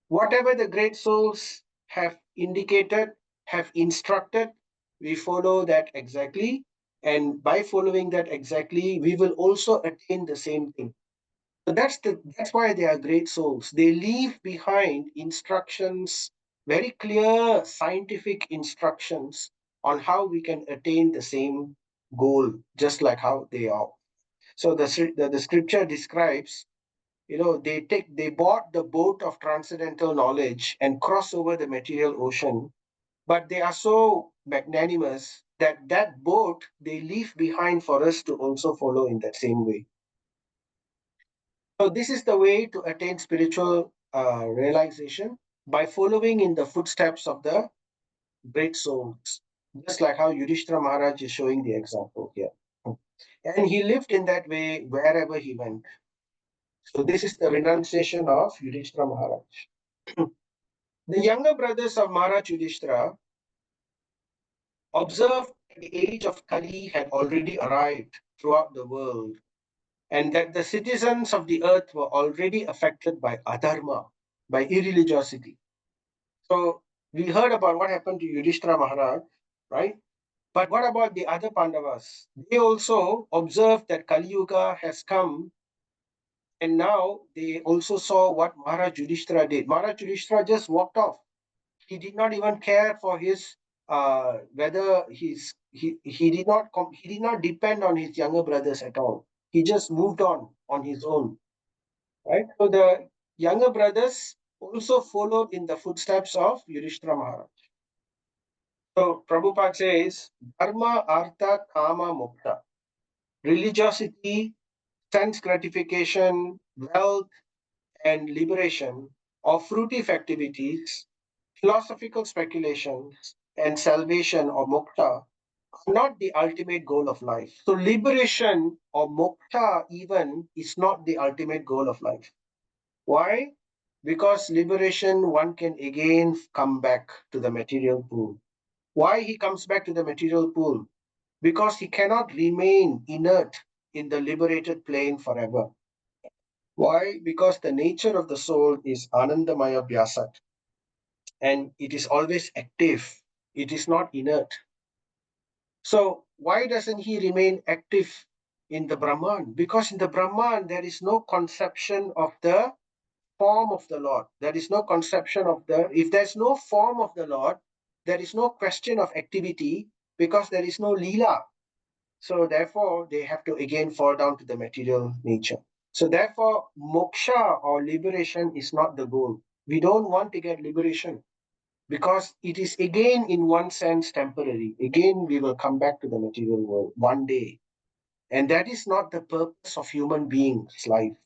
Whatever the great souls have indicated, have instructed, we follow that exactly. And by following that exactly, we will also attain the same thing. So that's why they are great souls. They leave behind instructions, very clear scientific instructions on how we can attain the same goal, just like how they are. So the scripture describes, they bought the boat of transcendental knowledge and cross over the material ocean, but they are so magnanimous that that boat they leave behind for us to also follow in that same way. So this is the way to attain spiritual realization, by following in the footsteps of the great souls, just like how Yudhishthira Maharaj is showing the example here. And he lived in that way wherever he went. So this is the renunciation of Yudhishthira Maharaj. The younger brothers of Maharaj Yudhishthira observed that the age of Kali had already arrived throughout the world, and that the citizens of the earth were already affected by adharma, by irreligiosity. So we heard about what happened to Yudhishthira Maharaj, right? But what about the other Pandavas? They also observed that Kali Yuga has come, and now they also saw what Maharaj Yudhishthira did. Maharaj Yudhishthira just walked off. He did not even care for his whether he did not depend on his younger brothers at all. He just moved on his own, right? So the younger brothers also followed in the footsteps of Yudhishthira Maharaj. So Prabhupada says, Dharma, Artha, Kama, Mokta. Religiosity, sense gratification, wealth, and liberation are fruitive activities. Philosophical speculations and salvation or mokta are not the ultimate goal of life. So liberation or mokta even is not the ultimate goal of life. Why? Because liberation, one can again come back to the material pool. Why he comes back to the material pool? Because he cannot remain inert in the liberated plane forever. Why? Because the nature of the soul is Anandamaya Vyasat, and it is always active. It is not inert. So why doesn't he remain active in the Brahman? Because in the Brahman, there is no conception of the form of the Lord. There is no conception of if there's no form of the Lord, there is no question of activity, because there is no Leela. So therefore, they have to again fall down to the material nature. So therefore, moksha or liberation is not the goal. We don't want to get liberation, because it is again in one sense temporary. Again, we will come back to the material world one day. And that is not the purpose of human beings' life.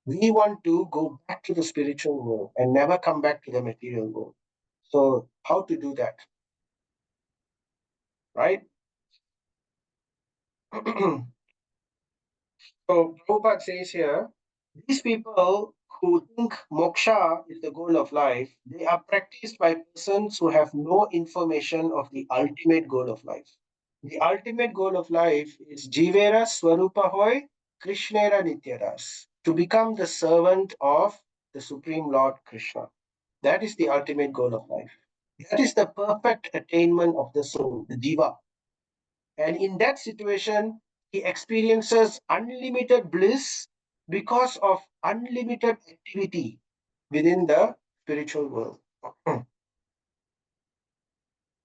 We want to go back to the spiritual world and never come back to the material world. So how to do that? Right? So Prabhupada says here, these people who think moksha is the goal of life, they are practiced by persons who have no information of the ultimate goal of life. The ultimate goal of life is Jivera Swarupa Hoy Krishnera Nityadas, to become the servant of the Supreme Lord Krishna. That is the ultimate goal of life. That is the perfect attainment of the soul, the jiva. And in that situation, he experiences unlimited bliss because of unlimited activity within the spiritual world.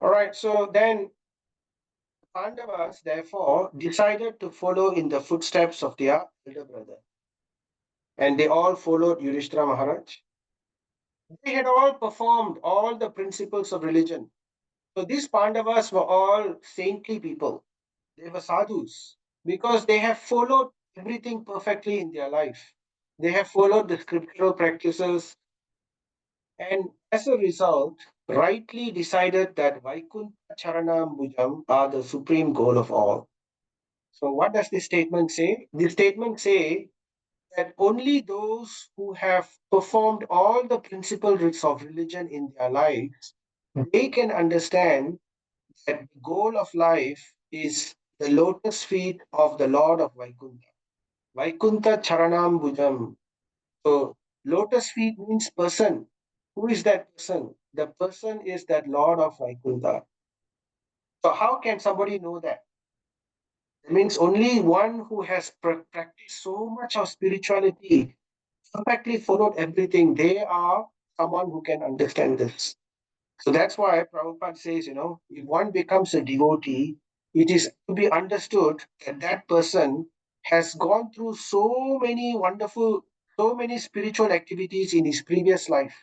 All right, so then Pandavas therefore decided to follow in the footsteps of their elder brother. And they all followed Yudhishthira Maharaj. They had all performed all the principles of religion. So these Pandavas were all saintly people. They were sadhus because they have followed everything perfectly in their life. They have followed the scriptural practices and as a result, rightly decided that Vaikuntha Charanam Bhujam are the supreme goal of all. So what does this statement say? This statement say that only those who have performed all the principles of religion in their lives, they can understand that the goal of life is the lotus feet of the Lord of Vaikuntha. Vaikuntha Charanam Bhujam. So lotus feet means person. Who is that person? The person is that Lord of Vaikuntha. So how can somebody know that? It means only one who has practiced so much of spirituality, perfectly followed everything, they are someone who can understand this. So that's why Prabhupada says, if one becomes a devotee, it is to be understood that that person has gone through so many spiritual activities in his previous life.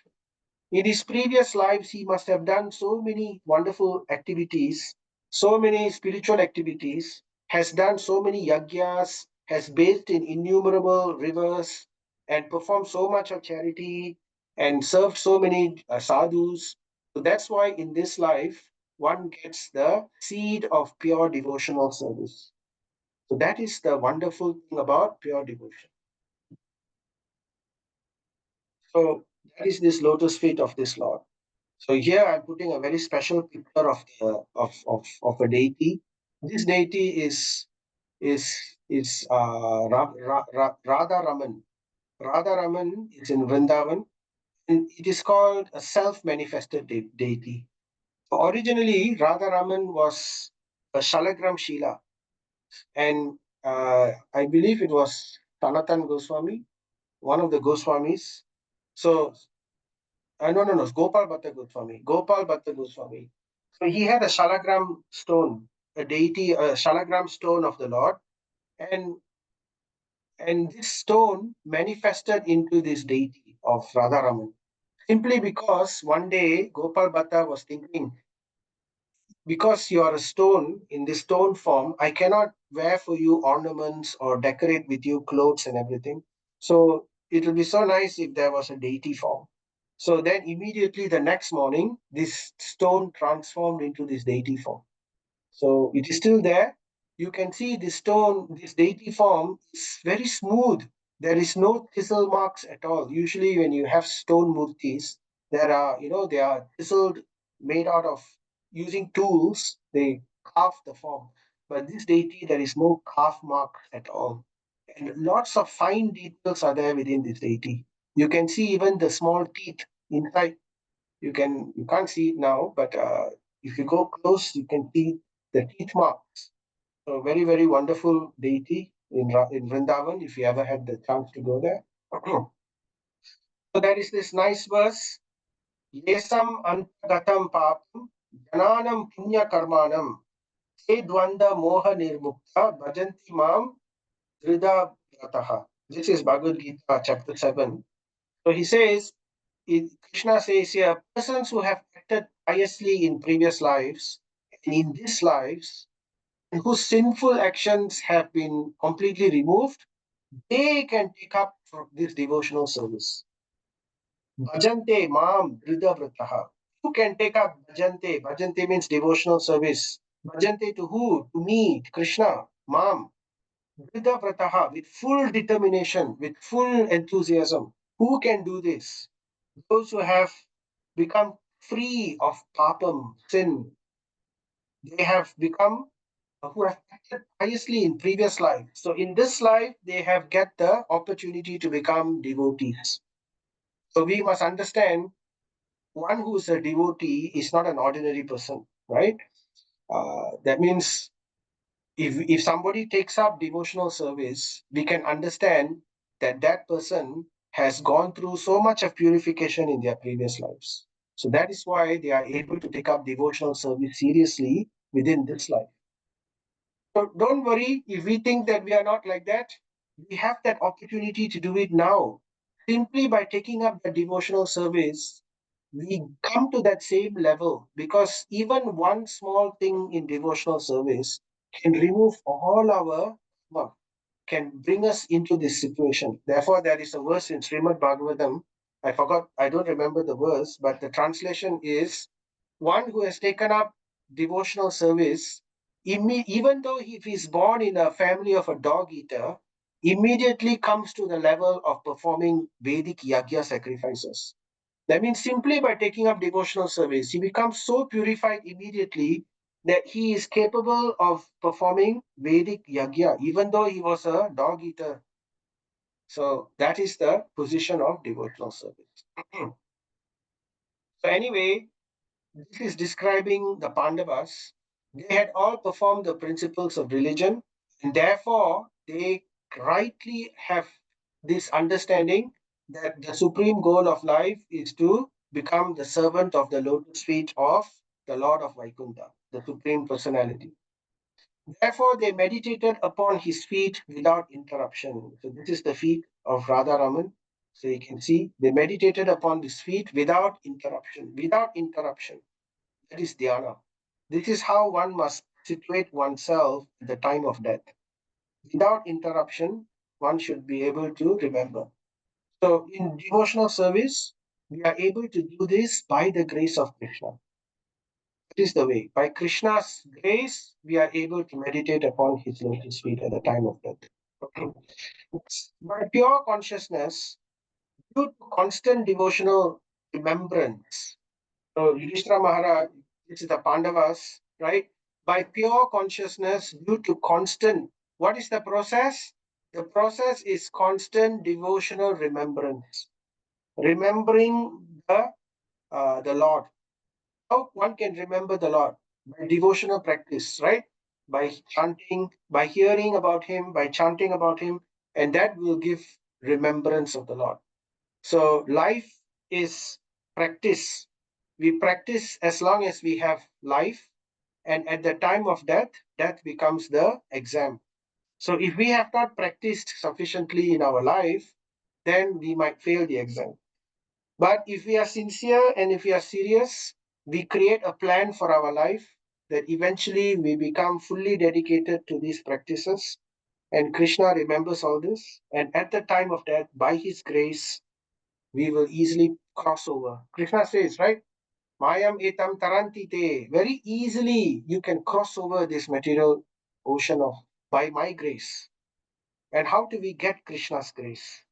In his previous lives, he must have done so many wonderful activities, so many spiritual activities, has done so many yagyas, has bathed in innumerable rivers, and performed so much of charity, and served so many sadhus. So that's why in this life, one gets the seed of pure devotional service. So that is the wonderful thing about pure devotion. So that is this lotus feet of this Lord. So here I'm putting a very special picture of a deity. This deity is Radha Raman. Radha Raman is in Vrindavan, and it is called a self-manifested deity. So originally, Radha Raman was a Shalagram Shila, and I believe it was Sanatan Goswami, one of the Goswamis. So no, it's Gopal Bhatta Goswami. Gopal Bhatta Goswami. So he had a Shalagram stone, a deity, a Shalagram stone of the Lord, and and this stone manifested into this deity of Radharaman. Simply because one day Gopal Bhatta was thinking, because you are a stone in this stone form, I cannot wear for you ornaments or decorate with you clothes and everything. So it would be so nice if there was a deity form. So then immediately the next morning, this stone transformed into this deity form. So it is still there. You can see this stone, this deity form is very smooth. There is no chisel marks at all. Usually when you have stone murtis, they are chiseled, made out of using tools, they carve the form. But this deity, there is no carve mark at all. And lots of fine details are there within this deity. You can see even the small teeth inside. You can't see it now, but if you go close, you can see the teeth marks. So very very wonderful deity in Vrindavan. If you ever had the chance to go there, so there is this nice verse: "Yesam antagatam papam jananam punya karmanam te dvanda moha nirmukta bhajanti mam drida brataha." This is Bhagavad Gita chapter 7. So he says, Krishna says here, persons who have acted piously in previous lives and in these lives, and whose sinful actions have been completely removed, they can take up this devotional service. Bhajante mam vritaha. Who can take up bhajante? Bhajante means devotional service. Bhajante to who? To me, to Krishna, mam. Vritaha, with full determination, with full enthusiasm. Who can do this? Those who have become free of papam, sin. They have become who have acted piously in previous life. So in this life, they have get the opportunity to become devotees. So we must understand one who is a devotee is not an ordinary person, right? That means if somebody takes up devotional service, we can understand that that person has gone through so much of purification in their previous lives. So that is why they are able to take up devotional service seriously within this life. So don't worry if we think that we are not like that. We have that opportunity to do it now. Simply by taking up the devotional service, we come to that same level, because even one small thing in devotional service can remove all our karma, can bring us into this situation. Therefore, there is a verse in Srimad Bhagavatam. I don't remember the verse, but the translation is, one who has taken up devotional service, even though if he's born in a family of a dog eater, immediately comes to the level of performing Vedic yagya sacrifices. That means simply by taking up devotional service, he becomes so purified immediately that he is capable of performing Vedic yagya, even though he was a dog eater. So that is the position of devotional service. So anyway, this is describing the Pandavas. They had all performed the principles of religion, and therefore they rightly have this understanding that the supreme goal of life is to become the servant of the lotus feet of the Lord of Vaikuntha, the Supreme Personality. Therefore, they meditated upon his feet without interruption. So, this is the feet of Radharaman. So, you can see they meditated upon his feet without interruption. Without interruption. That is dhyana. This is how one must situate oneself at the time of death. Without interruption, one should be able to remember. So, in devotional service, we are able to do this by the grace of Krishna. That is the way. By Krishna's grace, we are able to meditate upon his lotus feet at the time of death. By pure consciousness, due to constant devotional remembrance. So Yudhishthira Maharaj, this is the Pandavas, right? By pure consciousness, due to constant, what is the process? The process is constant devotional remembrance, remembering the Lord. How one can remember the Lord? By devotional practice, right? By chanting, by hearing about Him, by chanting about Him, and that will give remembrance of the Lord. So life is practice. We practice as long as we have life, and at the time of death, death becomes the exam. So if we have not practiced sufficiently in our life, then we might fail the exam. But if we are sincere and if we are serious, we create a plan for our life that eventually we become fully dedicated to these practices. And Krishna remembers all this. And at the time of death, by his grace, we will easily cross over. Krishna says, right? Mayam etam taranti te. Very easily you can cross over this material ocean of by my grace. And how do we get Krishna's grace?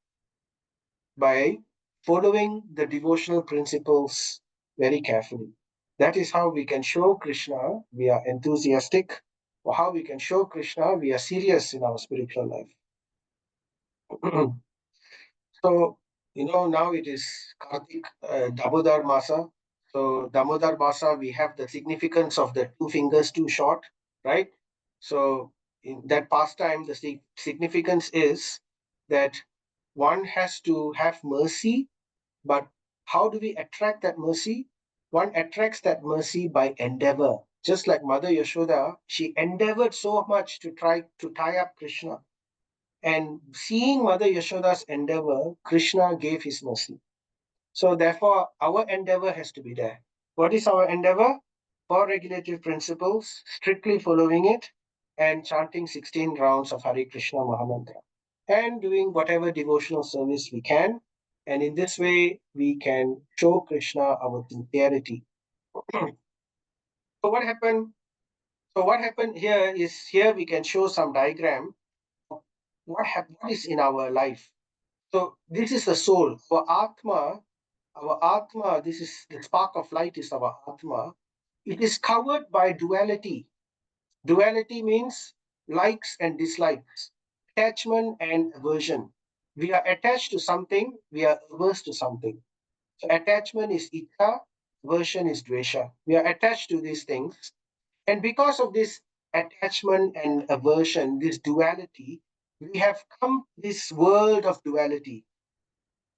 By following the devotional principles very carefully. That is how we can show Krishna we are enthusiastic, or how we can show Krishna we are serious in our spiritual life. So, now it is Kartik Damodar Masa. So, Damodar Masa, we have the significance of the two fingers too short, right? So, in that pastime, the significance is that one has to have mercy, but how do we attract that mercy? One attracts that mercy by endeavor. Just like Mother Yashoda, she endeavored so much to try to tie up Krishna. And seeing Mother Yashoda's endeavor, Krishna gave his mercy. So therefore, our endeavor has to be there. What is our endeavor? Four regulative principles, strictly following it, and chanting 16 rounds of Hare Krishna Mahamantra, and doing whatever devotional service we can. And in this way, we can show Krishna our sincerity. So what happened? So what happened here is, here we can show some diagram of what is in our life. So this is the soul. Our Atma, this is the spark of light, is our Atma. It is covered by duality. Duality means likes and dislikes, attachment and aversion. We are attached to something, we are averse to something. So attachment is ita, aversion is dvesha. We are attached to these things. And because of this attachment and aversion, this duality, we have come this world of duality.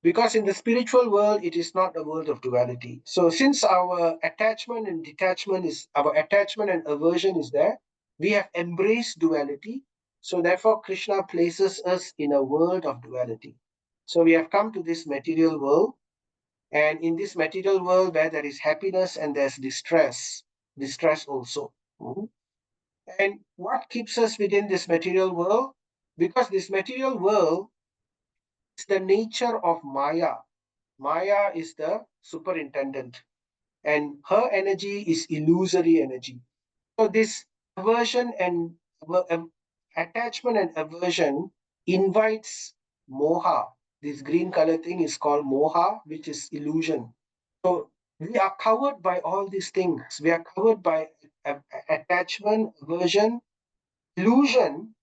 Because in the spiritual world, it is not a world of duality. So since our attachment and detachment is, our attachment and aversion is there, we have embraced duality. So therefore, Krishna places us in a world of duality. So we have come to this material world, and in this material world where there is happiness and there's distress also. Mhm. And what keeps us within this material world? Because this material world is the nature of Maya. Maya is the superintendent, and her energy is illusory energy. So this aversion and attachment and aversion invites moha. This green color thing is called moha, which is illusion. So we are covered by all these things. We are covered by attachment, aversion, illusion,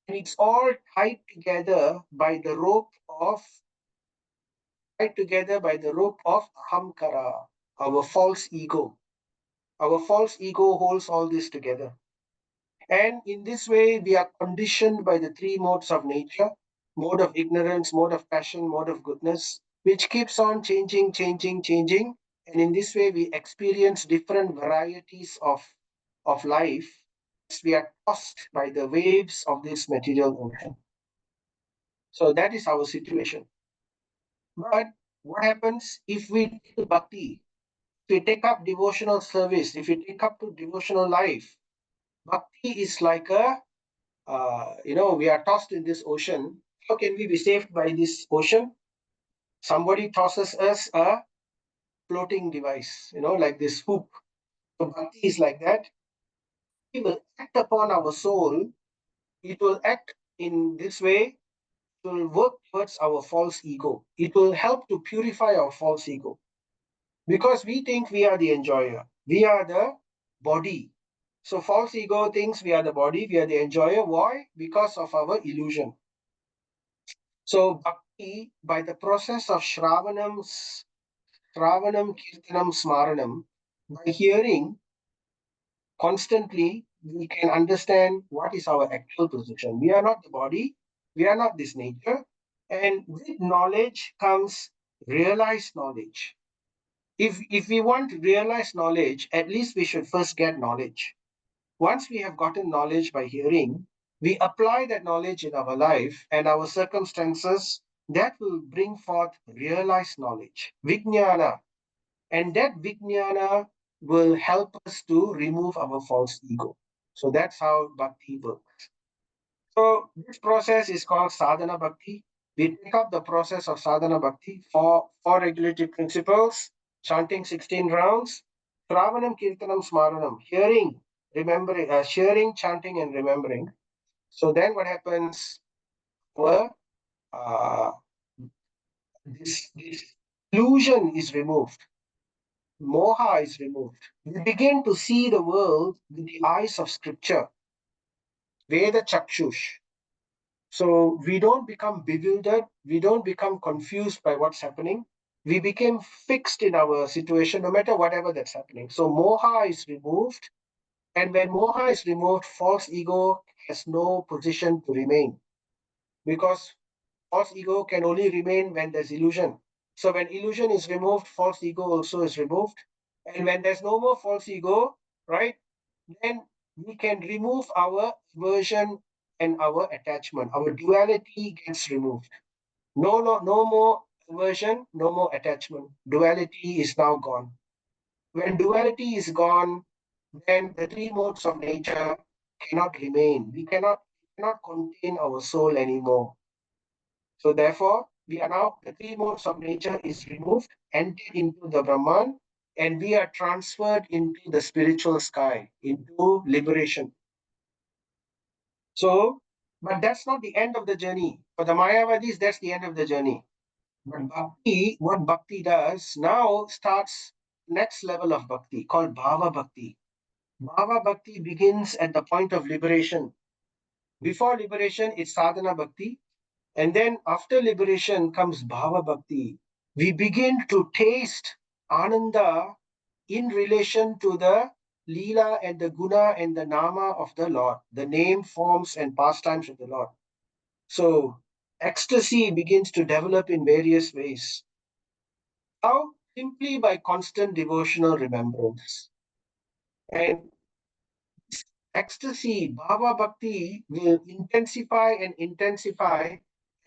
and it's all tied together by the rope of ahamkara, our false ego. Our false ego holds all this together. And in this way, we are conditioned by the three modes of nature: mode of ignorance, mode of passion, mode of goodness, which keeps on changing. And in this way, we experience different varieties of life. We are tossed by the waves of this material ocean. So that is our situation. But what happens if we do bhakti? If we take up devotional service, if we take up to devotional life, bhakti is like we are tossed in this ocean. How can we be saved by this ocean? Somebody tosses us a floating device, like this hoop. So bhakti is like that. It will act upon our soul. It will act in this way. It will work towards our false ego. It will help to purify our false ego. Because we think we are the enjoyer. We are the body. So false ego thinks we are the body, we are the enjoyer. Why? Because of our illusion. So bhakti, by the process of Shravanam, Kirtanam, Smaranam, by hearing constantly, we can understand what is our actual position. We are not the body, we are not this nature. And with knowledge comes realized knowledge. If we want realized knowledge, at least we should first get knowledge. Once we have gotten knowledge by hearing, we apply that knowledge in our life and our circumstances. That will bring forth realized knowledge, vijnana. And that vijnana will help us to remove our false ego. So that's how bhakti works. So this process is called sadhana bhakti. We take up the process of sadhana bhakti for four regulative principles: chanting 16 rounds, Shravanam, Kirtanam, Smaranam, hearing, remembering, sharing, chanting, and remembering. So then what happens? Well, uh, this illusion is removed, moha is removed. We begin to see the world with the eyes of scripture, Veda Chakshush. So we don't become bewildered, we don't become confused by what's happening. We became fixed in our situation, no matter whatever that's happening. So moha is removed, and when moha is removed, false ego has no position to remain, because false ego can only remain when there's illusion. So when illusion is removed, false ego also is removed. And when there's no more false ego, right, then we can remove our aversion and our attachment. Our duality gets removed. No more aversion, no more attachment. Duality is now gone. When duality is gone, then the three modes of nature cannot remain. We cannot contain our soul anymore. So therefore, we are now, the three modes of nature is removed, entered into the Brahman, and we are transferred into the spiritual sky, into liberation. So, but that's not the end of the journey. For the Mayavadis, that's the end of the journey. But bhakti, what bhakti does now starts next level of bhakti called bhava bhakti. Bhava bhakti begins at the point of liberation. Before liberation, it's sadhana bhakti. And then after liberation comes bhava bhakti. We begin to taste ananda in relation to the Leela and the Guna and the Nama of the Lord, the name, forms, and pastimes of the Lord. So ecstasy begins to develop in various ways. How? Simply by constant devotional remembrance. And ecstasy, bhava bhakti, will intensify and intensify,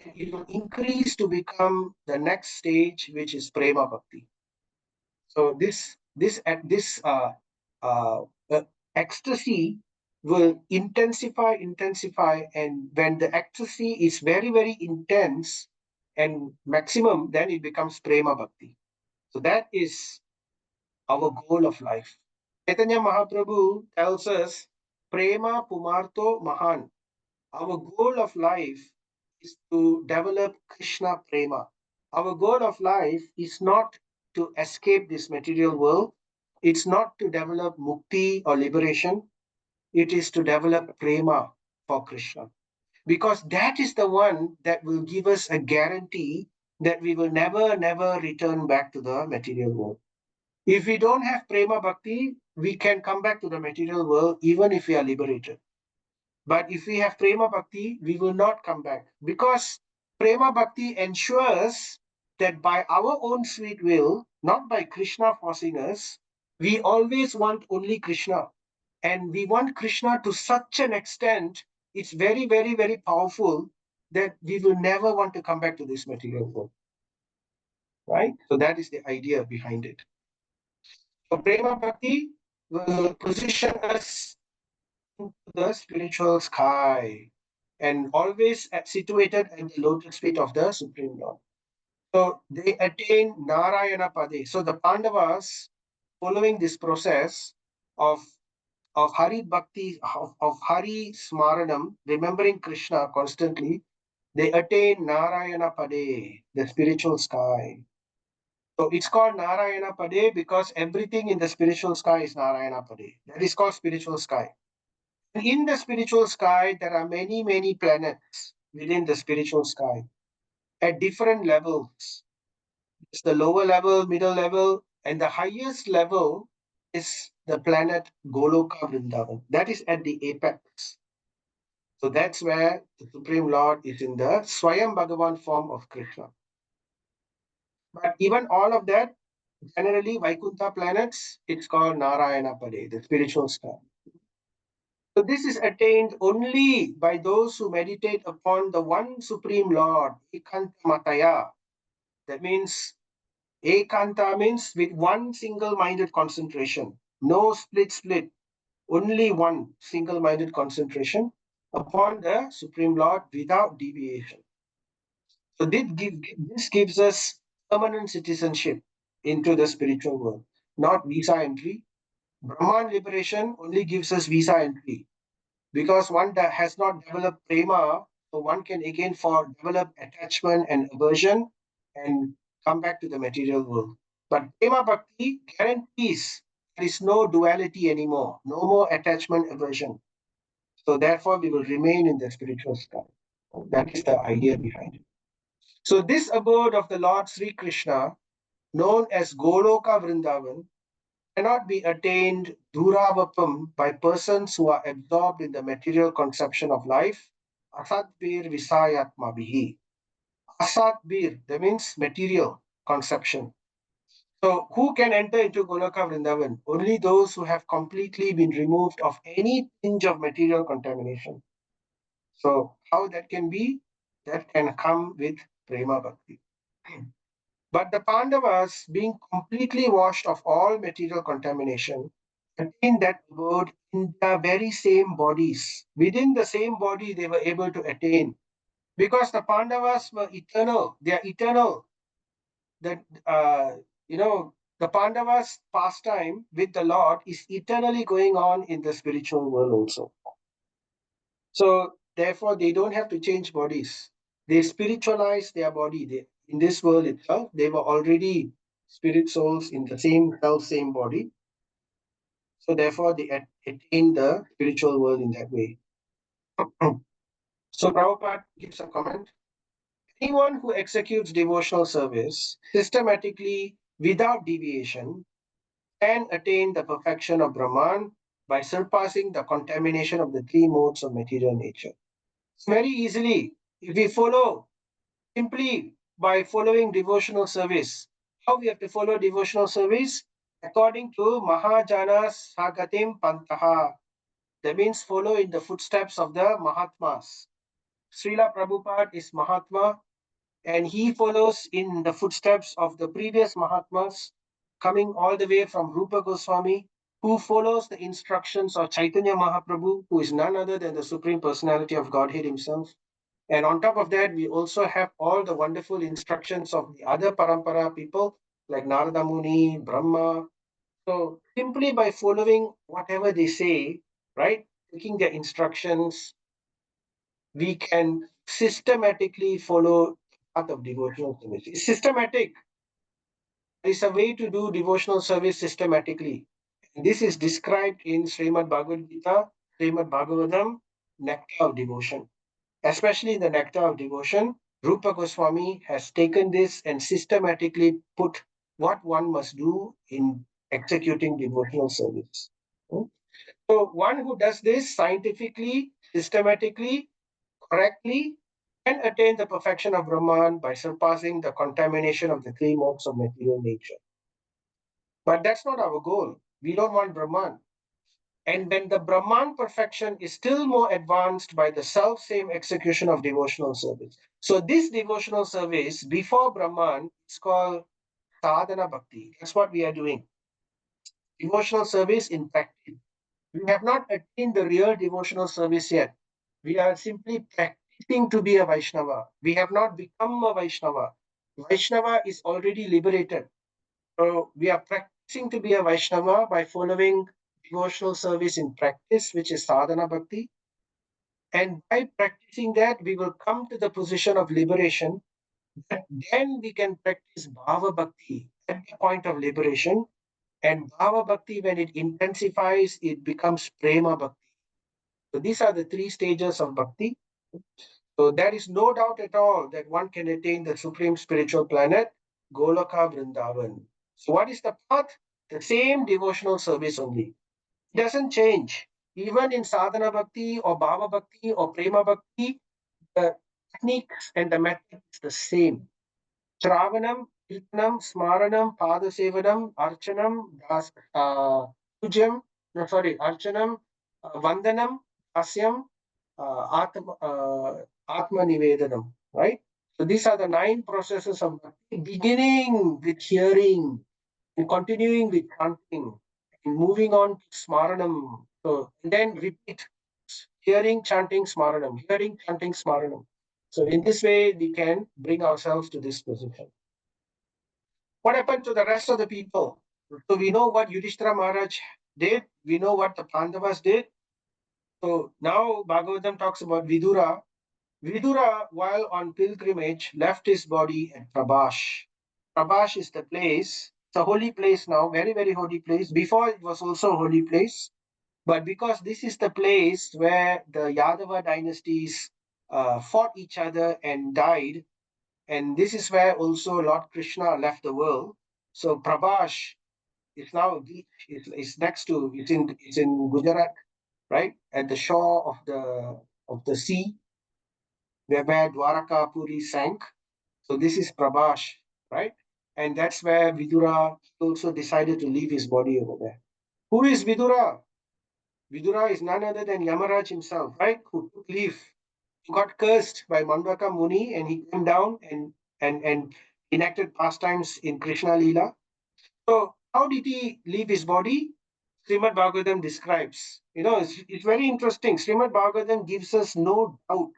and it will increase to become the next stage, which is prema bhakti. So uh, uh, ecstasy will intensify, and when the ecstasy is very, very intense and maximum, then it becomes prema bhakti. So that is our goal of life. Chaitanya Mahaprabhu tells us, Prema Pumarto Mahan. Our goal of life is to develop Krishna Prema. Our goal of life is not to escape this material world. It's not to develop mukti or liberation. It is to develop Prema for Krishna. Because that is the one that will give us a guarantee that we will never, never return back to the material world. If we don't have prema bhakti, we can come back to the material world even if we are liberated. But if we have prema bhakti, we will not come back because prema bhakti ensures that by our own sweet will, not by Krishna forcing us, we always want only Krishna. And we want Krishna to such an extent, it's very, very, very powerful that we will never want to come back to this material world. Right? So that is the idea behind it. So Prema Bhakti will position us into the spiritual sky and always situated at the lotus feet of the Supreme Lord. So they attain Narayana Pade. So the Pandavas, following this process of Hari Bhakti, of Hari Smaranam, remembering Krishna constantly, they attain Narayana Pade, the spiritual sky. So it's called Narayana Pade because everything in the spiritual sky is Narayana Pade. That is called spiritual sky. And in the spiritual sky, there are many, many planets within the spiritual sky at different levels. It's the lower level, middle level, and the highest level is the planet Goloka Vrindavan. That is at the apex. So that's where the Supreme Lord is in the Swayam Bhagavan form of Krishna. But even all of that, generally, Vaikuntha planets, it's called Narayana Pade, the spiritual sky. So this is attained only by those who meditate upon the one Supreme Lord, Ekanta Mataya. That means Ekanta means with one single-minded concentration, no split, only one single-minded concentration upon the Supreme Lord without deviation. So this gives us permanent citizenship into the spiritual world, not visa entry. Brahman liberation only gives us visa entry because one that has not developed prema, so one can again develop attachment and aversion and come back to the material world. But prema bhakti guarantees there is no duality anymore, no more attachment, aversion. So therefore, we will remain in the spiritual sky. That is the idea behind it. So this abode of the Lord Sri Krishna, known as Goloka Vrindavan, cannot be attained duravapam by persons who are absorbed in the material conception of life. Asatbir visayatmabihi. Asatbir, that means material conception. So who can enter into Goloka Vrindavan? Only those who have completely been removed of any tinge of material contamination. So how that can be? That can come with Prema Bhakti. But the Pandavas, being completely washed of all material contamination, attain that abode in their very same bodies. Within the same body, they were able to attain. Because the Pandavas were eternal. They are eternal. That, the Pandavas' pastime with the Lord is eternally going on in the spiritual world also. So, therefore, they don't have to change bodies. They spiritualize their body. In this world itself, they were already spirit souls in the same body. So therefore, they attain the spiritual world in that way. So Prabhupada gives a comment. Anyone who executes devotional service systematically without deviation can attain the perfection of Brahman by surpassing the contamination of the three modes of material nature. Very easily, if we follow simply by following devotional service. How we have to follow devotional service? According to Mahajana Sagatim Pantaha. That means follow in the footsteps of the Mahatmas. Srila Prabhupada is Mahatma, and he follows in the footsteps of the previous Mahatmas, coming all the way from Rupa Goswami, who follows the instructions of Chaitanya Mahaprabhu, who is none other than the Supreme Personality of Godhead himself. And on top of that, we also have all the wonderful instructions of the other parampara people like Narada Muni, Brahma. So simply by following whatever they say, right, taking their instructions, we can systematically follow the path of devotional service. It's systematic. There is a way to do devotional service systematically. And this is described in Srimad Bhagavad Gita, Srimad Bhagavatam, Nectar of Devotion. Especially in the Nectar of Devotion, Rupa Goswami has taken this and systematically put what one must do in executing devotional service. So one who does this scientifically, systematically, correctly, can attain the perfection of Brahman by surpassing the contamination of the three modes of material nature. But that's not our goal. We don't want Brahman. And then the Brahman perfection is still more advanced by the self-same execution of devotional service. So this devotional service before Brahman is called sadhana bhakti. That's what we are doing. Devotional service in practice. We have not attained the real devotional service yet. We are simply practicing to be a Vaishnava. We have not become a Vaishnava. Vaishnava is already liberated. So we are practicing to be a Vaishnava by following devotional service in practice, which is sadhana bhakti. And by practicing that, we will come to the position of liberation. Then we can practice bhava bhakti at the point of liberation. And bhava bhakti, when it intensifies, it becomes prema bhakti. So these are the three stages of bhakti. So there is no doubt at all that one can attain the supreme spiritual planet, Goloka Vrindavan. So what is the path? The same devotional service only. It doesn't change. Even in sadhana bhakti or bhava bhakti or prema bhakti, the techniques and the method is the same. Shravanam, Kirtanam, Smaranam, Padasevanam, Archanam, Pujam, no, sorry, Archanam, Vandanam, Asyam, Atma Nivedanam, right? So these are the 9 processes of bhakti, beginning with hearing and continuing with chanting and moving on to Smaranam. So and then repeat hearing, chanting, Smaranam, hearing, chanting, Smaranam. So in this way, we can bring ourselves to this position. What happened to the rest of the people? So we know what Yudhishthira Maharaj did. We know what the Pandavas did. So now Bhagavatam talks about Vidura. Vidura, while on pilgrimage, left his body at Prabhash. Prabhash is the place. It's a holy place now, very, very holy place. Before it was also a holy place. But because this is the place where the Yadava dynasties fought each other and died, and this is where also Lord Krishna left the world. So Prabhash is now is next to it's in Gujarat, right at the shore of the sea, where Dwaraka Puri sank. So this is Prabhash, right? And that's where Vidura also decided to leave his body over there. Who is Vidura? Vidura is none other than Yamaraj himself, right? Who took leave. He got cursed by Mandaka Muni and he came down and enacted pastimes in Krishna Lila. So how did he leave his body? Srimad Bhagavatam describes. It's very interesting. Srimad Bhagavatam gives us no doubt.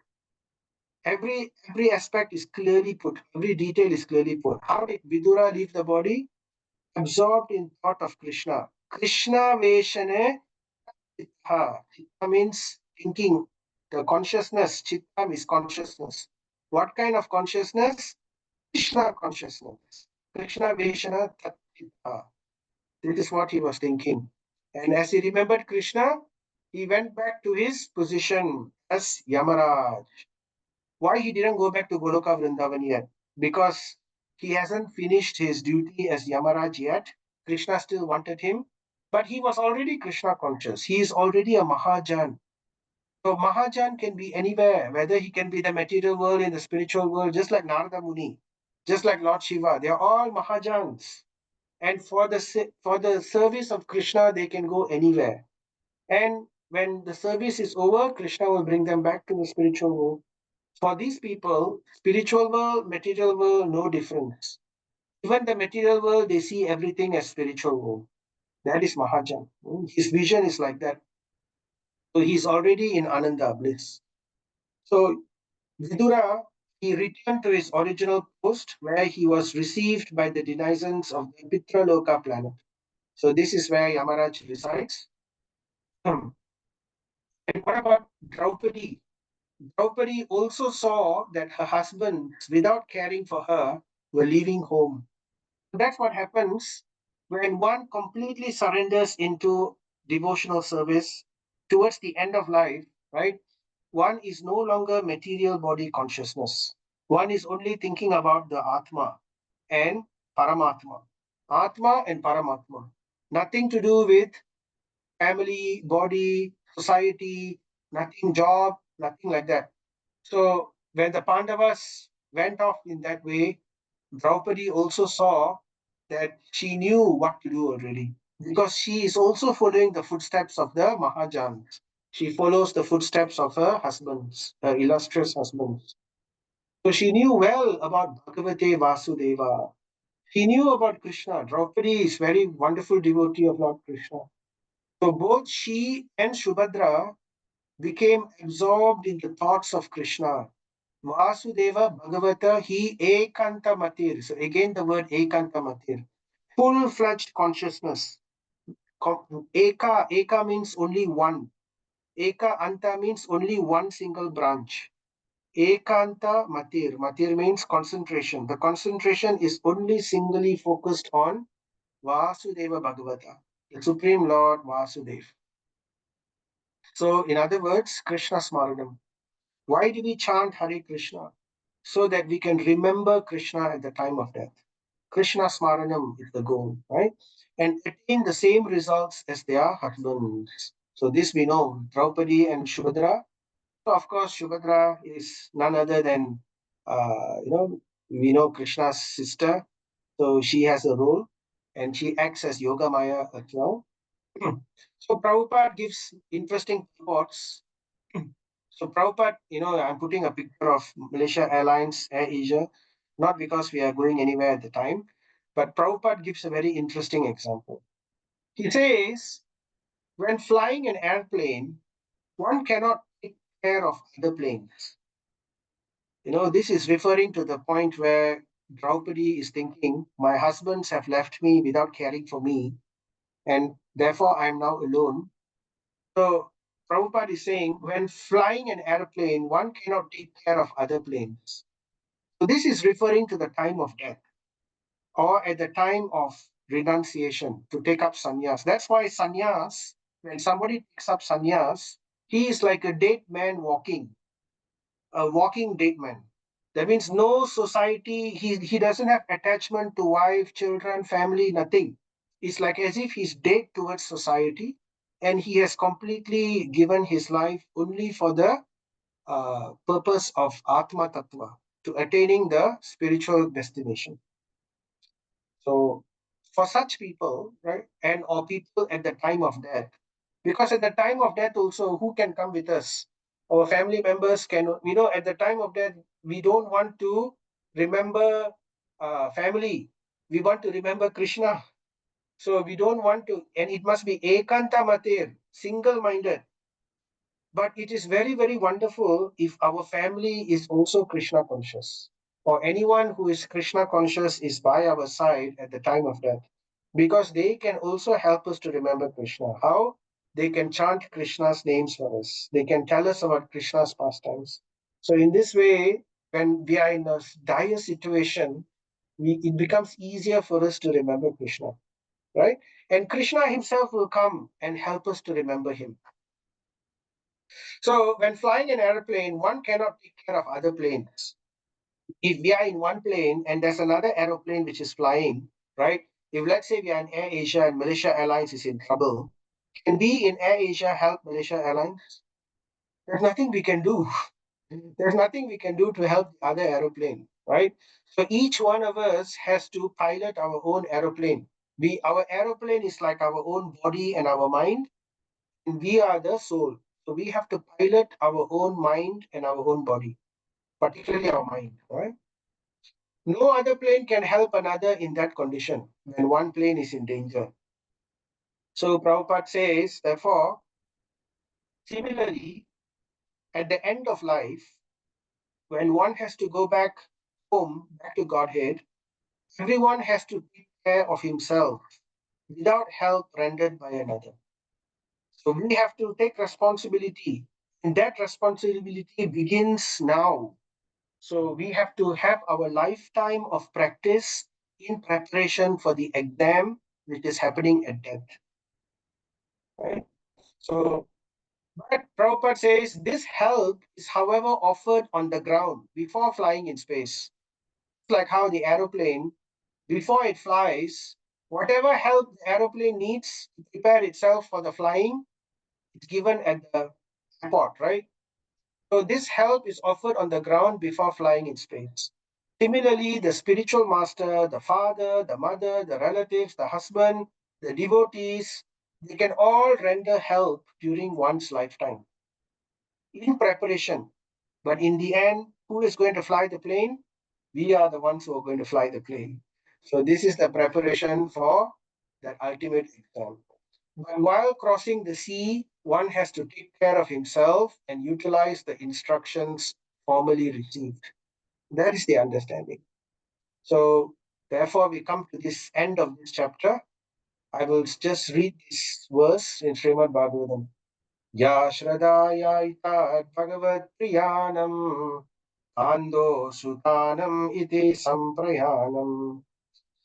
Every aspect is clearly put. Every detail is clearly put. How did Vidura leave the body? Absorbed in thought of Krishna. Krishna Veshane Chitta. Chitta means thinking. The consciousness. Chitta is consciousness. What kind of consciousness? Krishna consciousness. Krishna Veshana Tat Chitta. This is what he was thinking. And as he remembered Krishna, he went back to his position as Yamaraj. Why he didn't go back to Goloka Vrindavan yet? Because he hasn't finished his duty as Yamaraj yet. Krishna still wanted him, but he was already Krishna conscious. He is already a Mahajan. So Mahajan can be anywhere, whether he can be the material world, in the spiritual world, just like Narada Muni, just like Lord Shiva. They are all Mahajans. And for the service of Krishna, they can go anywhere. And when the service is over, Krishna will bring them back to the spiritual world. For these people, spiritual world, material world, no difference. Even the material world, they see everything as spiritual world. That is Mahajan. His vision is like that. So he's already in Ananda, bliss. So Vidura, he returned to his original post where he was received by the denizens of the Pitraloka planet. So this is where Yamaraj resides. And what about Draupadi? Draupadi also saw that her husbands, without caring for her, were leaving home. That's what happens when one completely surrenders into devotional service towards the end of life, right? One is no longer material body consciousness. One is only thinking about the Atma and Paramatma. Atma and Paramatma. Nothing to do with family, body, society, nothing job, nothing like that. So when the Pandavas went off in that way, Draupadi also saw that she knew what to do already because she is also following the footsteps of the Mahajans. She follows the footsteps of her husbands, her illustrious husbands. So she knew well about Bhagavate Vasudeva. She knew about Krishna. Draupadi is very wonderful devotee of Lord Krishna. So both she and Subhadra became absorbed in the thoughts of Krishna. Vasudeva Bhagavata he ekanta matir. So again the word ekanta matir. Full-fledged consciousness. Eka means only one. Eka anta means only one single branch. Ekanta matir. Matir means concentration. The concentration is only singly focused on Vasudeva Bhagavata, the Supreme Lord Vasudeva. So, in other words, Krishna Smaranam. Why do we chant Hare Krishna? So that we can remember Krishna at the time of death. Krishna Smaranam is the goal, right? And attain the same results as their husbands. So this we know, Draupadi and Subhadra. So of course, Subhadra is none other than, we know Krishna's sister. So she has a role and she acts as Yoga Maya as well. So Prabhupada gives interesting thoughts. So Prabhupada, I'm putting a picture of Malaysia Airlines, Air Asia, not because we are going anywhere at the time, but Prabhupada gives a very interesting example. He says, when flying an airplane, one cannot take care of other planes. This is referring to the point where Draupadi is thinking, my husbands have left me without caring for me, and therefore I'm now alone. So Prabhupada is saying, when flying an airplane, one cannot take care of other planes. So this is referring to the time of death or at the time of renunciation to take up sannyas. That's why sannyas, when somebody takes up sannyas, he is like a dead man walking, a walking dead man. That means no society, he doesn't have attachment to wife, children, family, nothing. It's like as if he's dead towards society and he has completely given his life only for the purpose of Atma Tattva, to attaining the spiritual destination. So for such people, right, and or people at the time of death, because at the time of death also, who can come with us? Our family members can, at the time of death, we don't want to remember family. We want to remember Krishna. So we don't want to, and it must be ekanta matir, single-minded. But it is very, very wonderful if our family is also Krishna conscious, or anyone who is Krishna conscious is by our side at the time of death, because they can also help us to remember Krishna. How? They can chant Krishna's names for us. They can tell us about Krishna's pastimes. So in this way, when we are in a dire situation, it becomes easier for us to remember Krishna, right? And Krishna himself will come and help us to remember him. So when flying an airplane, one cannot take care of other planes. If we are in one plane and there's another aeroplane which is flying, right? If let's say we are in Air Asia and Malaysia Airlines is in trouble, can we in Air Asia help Malaysia Airlines? There's nothing we can do. There's nothing we can do to help the other aeroplane, right? So each one of us has to pilot our own aeroplane. Our aeroplane is like our own body and our mind, and we are the soul. So we have to pilot our own mind and our own body, particularly our mind, right? No other plane can help another in that condition when one plane is in danger. So Prabhupada says, therefore, similarly, at the end of life, when one has to go back home, back to Godhead, everyone has to take care of himself without help rendered by another. So we have to take responsibility, and that responsibility begins now. So we have to have our lifetime of practice in preparation for the exam which is happening at death. Right? So, but Prabhupada says this help is, however, offered on the ground before flying in space. It's like how the aeroplane, before it flies, whatever help the aeroplane needs to prepare itself for the flying, it's given at the airport, right? So this help is offered on the ground before flying in space. Similarly, the spiritual master, the father, the mother, the relatives, the husband, the devotees, they can all render help during one's lifetime in preparation. But in the end, who is going to fly the plane? We are the ones who are going to fly the plane. So this is the preparation for that ultimate exam. But while crossing the sea, one has to take care of himself and utilize the instructions formally received. That is the understanding. So, therefore, we come to this end of this chapter. I will just read this verse in Srimad Bhagavatam. Ya Shradaya Ita Bhagavat Priyanam Ando Sutanam Iti Samprayanam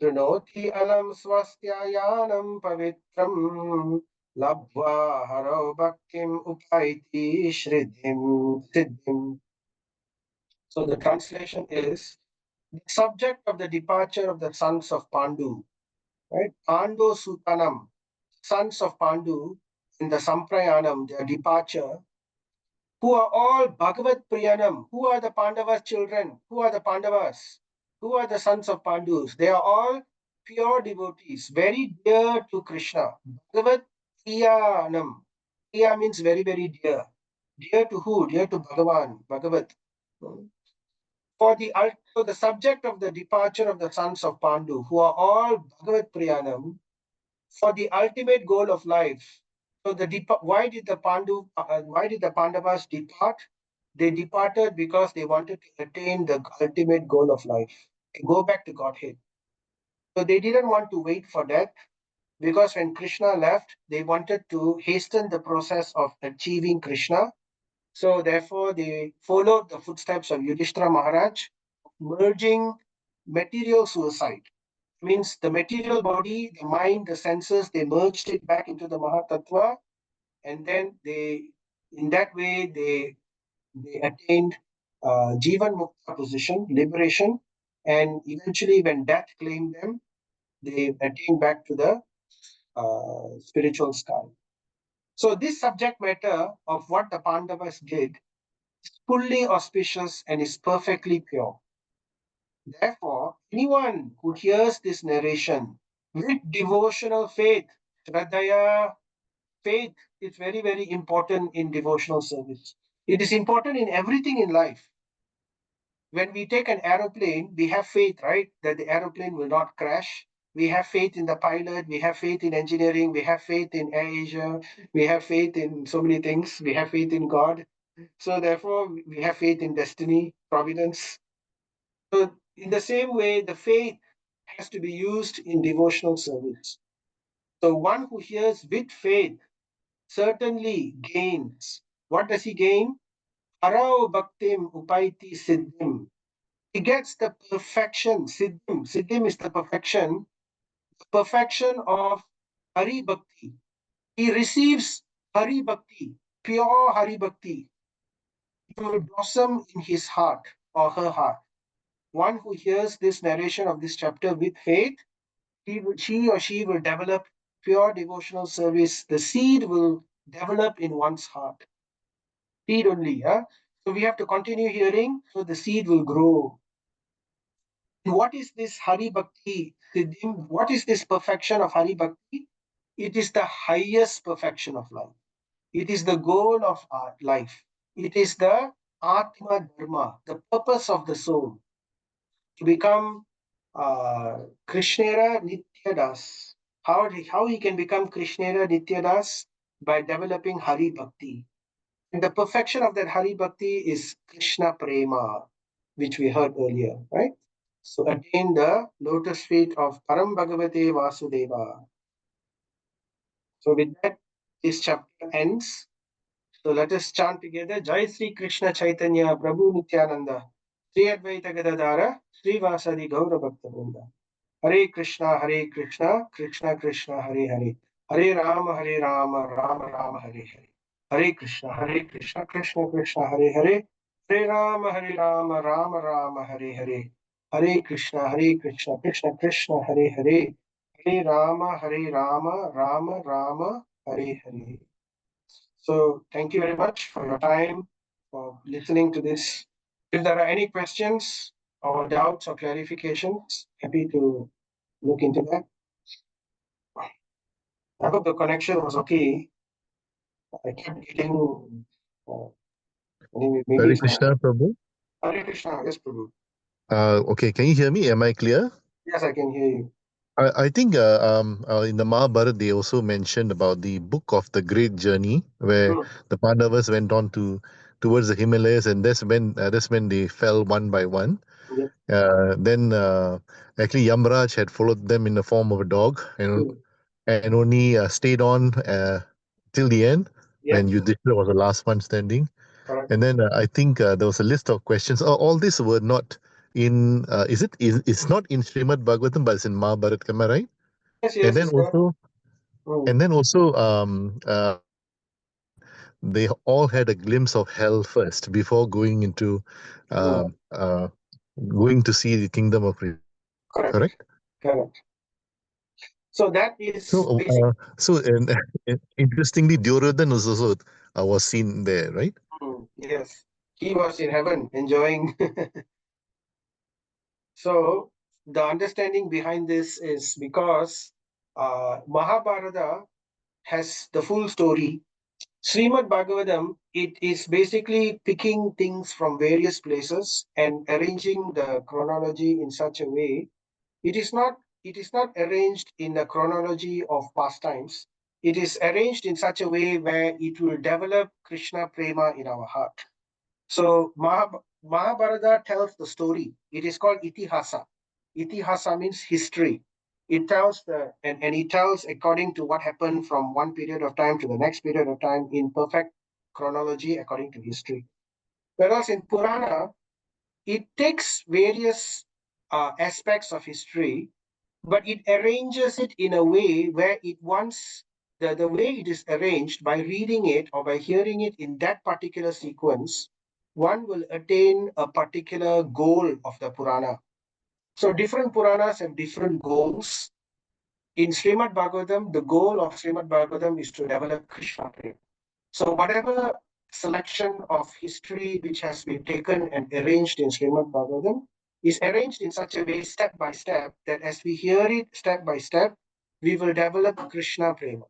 Shrunoti Alam Swastyayanam Pavitram Labhva Haro Bhaktim Upaiti Siddhim. So the translation is the subject of the departure of the sons of Pandu, right? Ando Sutanam, sons of Pandu, in the Samprayanam, their departure, who are all Bhagavat Priyanam. Who are the Pandavas' children? Who are the Pandavas? Who are the sons of Pandus? They are all pure devotees, very dear to Krishna. Bhagavat Priyanam. Priya means very, very dear. Dear to who? Dear to Bhagavan, Bhagavat. So the subject of the departure of the sons of Pandu, who are all Bhagavat Priyanam, for the ultimate goal of life. So why did the Pandavas depart? They departed because they wanted to attain the ultimate goal of life, go back to Godhead. So they didn't want to wait for death because when Krishna left, they wanted to hasten the process of achieving Krishna. So therefore, they followed the footsteps of Yudhishthira Maharaj, merging material suicide. Means the material body, the mind, the senses, they merged it back into the Mahatattva, and then in that way, they attained Jivan Mukta position, liberation, and eventually, when death claimed them, they attained back to the spiritual sky. So, this subject matter of what the Pandavas did is fully auspicious and is perfectly pure. Therefore, anyone who hears this narration with devotional faith, Shraddhaya, faith is very, very important in devotional service. It is important in everything in life. When we take an aeroplane, we have faith, right, that the aeroplane will not crash. We have faith in the pilot, we have faith in engineering, we have faith in AirAsia, we have faith in so many things, we have faith in God. So, therefore, we have faith in destiny, providence. So, in the same way, the faith has to be used in devotional service. So, one who hears with faith certainly gains. What does he gain? Harao bhaktim upaiti siddhim. He gets the perfection, siddhim. Siddhim is the perfection of Hari Bhakti. He receives Hari Bhakti, pure Hari Bhakti. It will blossom in his heart or her heart. One who hears this narration of this chapter with faith, she or she will develop pure devotional service. The seed will develop in one's heart. Seed only. So we have to continue hearing, so the seed will grow. What is this Hari Bhakti? What is this perfection of Hari Bhakti? It is the highest perfection of life. It is the goal of our life. It is the Atma Dharma, the purpose of the soul, to become Krishnera Nityadas. How he can become Krishnera Nityadas? By developing Hari Bhakti. And the perfection of that Hari Bhakti is Krishna Prema, which we heard earlier, right? So attain the lotus feet of Param Bhagavate Vasudeva. So with that, this chapter ends. So let us chant together Jai Sri Krishna Chaitanya Prabhu Nityananda Sri Advaita Gadadara Sri Vasadi Gaura Bhakta Vrinda. Hare Krishna, Krishna Krishna, Hare Hare. Hare Rama, Rama Rama, Hare Hare. Hare Krishna, Krishna Krishna, Hare Hare. Hare Rama, Rama Rama, Hare Hare. Hare Krishna, Krishna Krishna, Hare Hare. Hare Rama, Rama Rama, Hare Hare. So thank you very much for your time, for listening to this. If there are any questions or doubts or clarifications, happy to look into that. I hope the connection was okay. I kept getting maybe Hare Krishna, Prabhu. Hare Krishna, yes, Prabhu. Okay, can you hear me? Am I clear? Yes, I can hear you. I think in the Mahabharata they also mentioned about the book of the great journey where the Pandavas went on towards the Himalayas, and that's when they fell one by one. Yep. Then actually Yamraj had followed them in the form of a dog and only stayed on till the end when Yudhishthira was the last one standing. Correct. And then I think there was a list of questions. All these were not in. It's not in Srimad Bhagavatam, but it's in Mahabharata. Am I right? Yes, And yes, then it's there. also, they all had a glimpse of hell first before going into going to see the kingdom of Krishna. Correct. Correct. Correct. So that is So and interestingly, Duryodhan was also was seen there, right? Yes, he was in heaven enjoying. So the understanding behind this is because Mahabharata has the full story. Srimad Bhagavatam, it is basically picking things from various places and arranging the chronology in such a way. It is not arranged in the chronology of pastimes. It is arranged in such a way where it will develop Krishna Prema in our heart. So Mahabharata tells the story. It is called Itihasa. Itihasa means history. It tells and it tells according to what happened from one period of time to the next period of time in perfect chronology according to history. Whereas in Purana, it takes various aspects of history, but it arranges it in a way where it wants the way it is arranged by reading it or by hearing it in that particular sequence, one will attain a particular goal of the Purana. So different Puranas have different goals. In Srimad Bhagavatam, the goal of Srimad Bhagavatam is to develop Krishna Prema. So whatever selection of history which has been taken and arranged in Srimad Bhagavatam is arranged in such a way, step by step, that as we hear it step by step, we will develop Krishna Prema.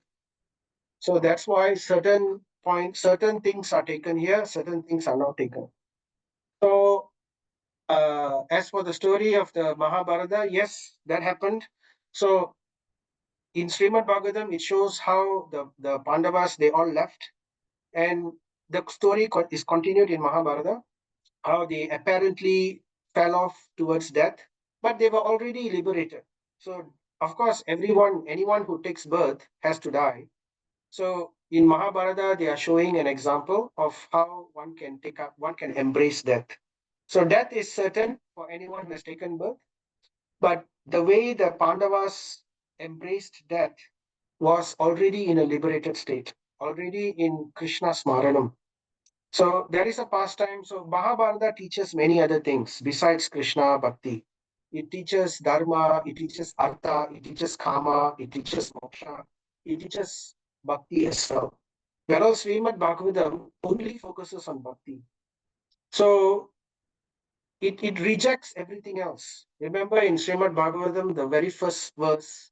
So that's why certain things are taken here, certain things are not taken. So as for the story of the Mahabharata, yes, that happened. So in Srimad Bhagavatam, it shows how the Pandavas, they all left. And the story is continued in Mahabharata, how they apparently fell off towards death, but they were already liberated. So, of course, anyone who takes birth has to die. So, in Mahabharata, they are showing an example of how one can embrace death. So, death is certain for anyone who has taken birth, but the way the Pandavas embraced death was already in a liberated state, already in Krishna Smaranam. So there is a pastime. So Mahabharata teaches many other things besides Krishna Bhakti. It teaches Dharma, it teaches Artha, it teaches Kama, it teaches Moksha, it teaches Bhakti as well. whereas Srimad Bhagavatam only focuses on bhakti. So it rejects everything else. Remember in Srimad Bhagavatam, the very first verse,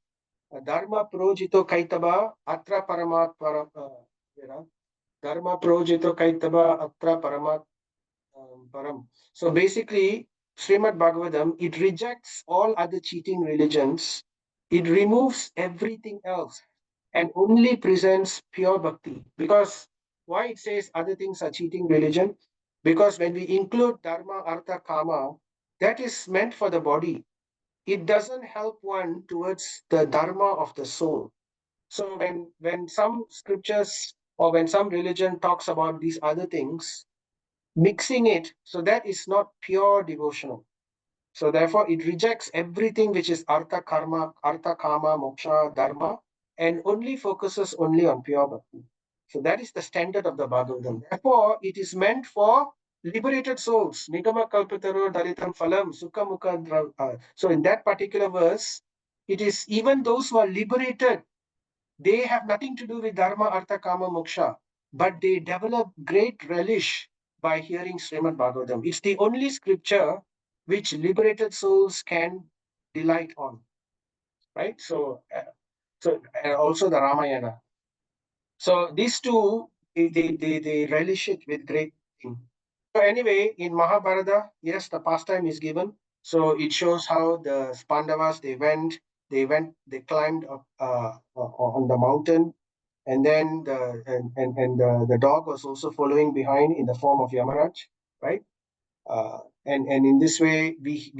Dharma projito kaitaba atra paramat Dharma projito kaitaba atra paramat param. So basically, Srimad Bhagavatam, it rejects all other cheating religions. It removes everything else and only presents pure bhakti. Because why it says other things are cheating religion? Because when we include dharma, artha, kama, that is meant for the body. It doesn't help one towards the dharma of the soul. So when some scriptures or when some religion talks about these other things, mixing it, so that is not pure devotional. So therefore, it rejects everything which is artha, karma, artha, kama, moksha, dharma, and only focuses only on pure bhakti. So that is the standard of the Bhagavatam. Therefore, it is meant for liberated souls. Nigama kalpataro dalitam phalam sukha mukha. So in that particular verse, it is even those who are liberated, they have nothing to do with dharma, artha, kama, moksha, but they develop great relish by hearing Srimad Bhagavatam. It's the only scripture which liberated souls can delight on, right? So also the Ramayana. So these two, they relish it with great thing. So anyway, in Mahabharata, yes, the pastime is given. So it shows how the Pandavas, they climbed up on the mountain, and then the dog was also following behind in the form of Yamaraj, right? And in this way we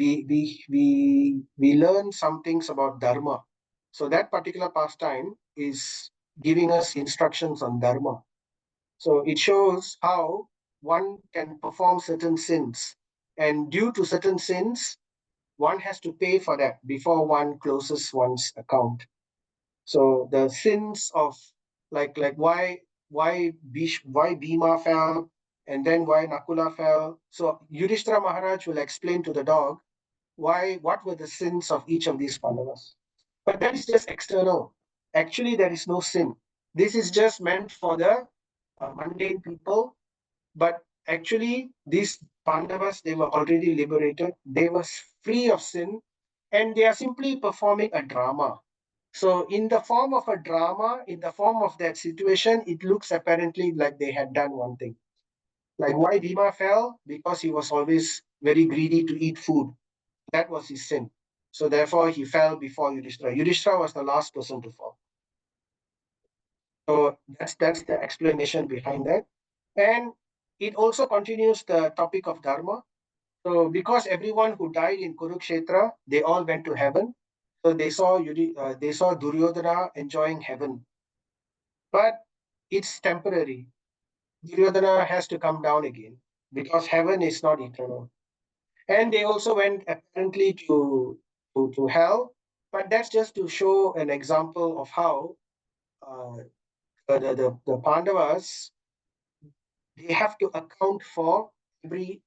learn some things about dharma. So that particular pastime is giving us instructions on dharma. So it shows how one can perform certain sins, and due to certain sins one has to pay for that before one closes one's account. So the sins of like why Bhima fell, and then why Nakula fell. So Yudhishthira Maharaj will explain to the dog what were the sins of each of these Pandavas. But that is just external. Actually, there is no sin. This is just meant for the mundane people. But actually, these Pandavas, they were already liberated. They were free of sin, and they are simply performing a drama. So in the form of a drama, in the form of that situation, it looks apparently like they had done one thing. Like why Bhima fell? Because he was always very greedy to eat food. That was his sin. So therefore he fell before Yudhishthira. Yudhishthira was the last person to fall. So that's the explanation behind that. And it also continues the topic of Dharma. So because everyone who died in Kurukshetra, they all went to heaven. So they saw Duryodhana enjoying heaven. But it's temporary. Duryodhana has to come down again because heaven is not eternal. And they also went apparently to hell, but that's just to show an example of how the Pandavas, they have to account for every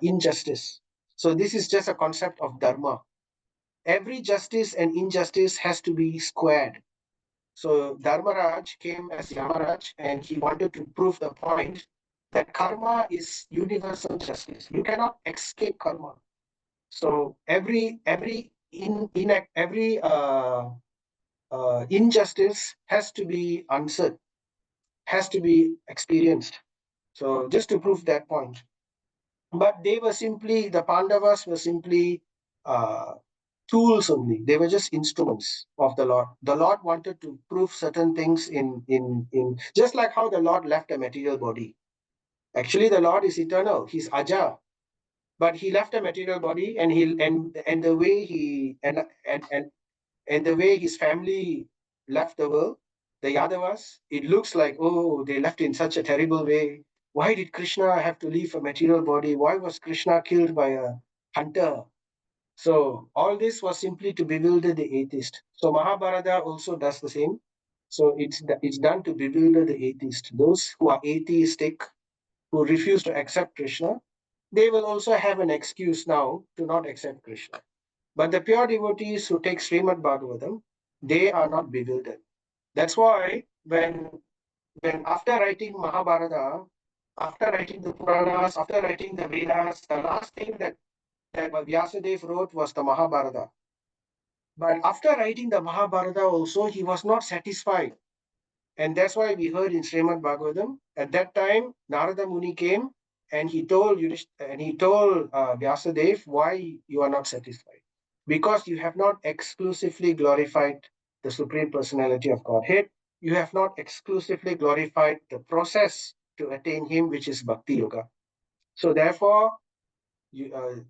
injustice. So this is just a concept of dharma. Every justice and injustice has to be squared. So Dharmaraj came as Yamaraj, and he wanted to prove the point that karma is universal justice. You cannot escape karma. So every injustice has to be answered, has to be experienced. So just to prove that point. But the Pandavas were simply uh, tools only. They were just instruments of the Lord. The Lord wanted to prove certain things in just like how the Lord left a material body. Actually, the Lord is eternal. He's Aja, but he left a material body, and the way and the way his family left the world, the Yadavas, it looks like, oh, they left in such a terrible way. Why did Krishna have to leave a material body? Why was Krishna killed by a hunter? So all this was simply to bewilder the atheist. So Mahabharata also does the same. So it's done to bewilder the atheist. Those who are atheistic, who refuse to accept Krishna, they will also have an excuse now to not accept Krishna. But the pure devotees who take Srimad Bhagavatam, they are not bewildered. That's why when when after writing Mahabharata, after writing the Puranas, after writing the Vedas, the last thing that Vyasadeva wrote was the Mahabharata. But after writing the Mahabharata also, he was not satisfied. And that's why we heard in Srimad Bhagavatam, at that time, Narada Muni came and he told Vyasadeva, why you are not satisfied? Because you have not exclusively glorified the Supreme Personality of Godhead. You have not exclusively glorified the process to attain Him, which is Bhakti Yoga. So therefore,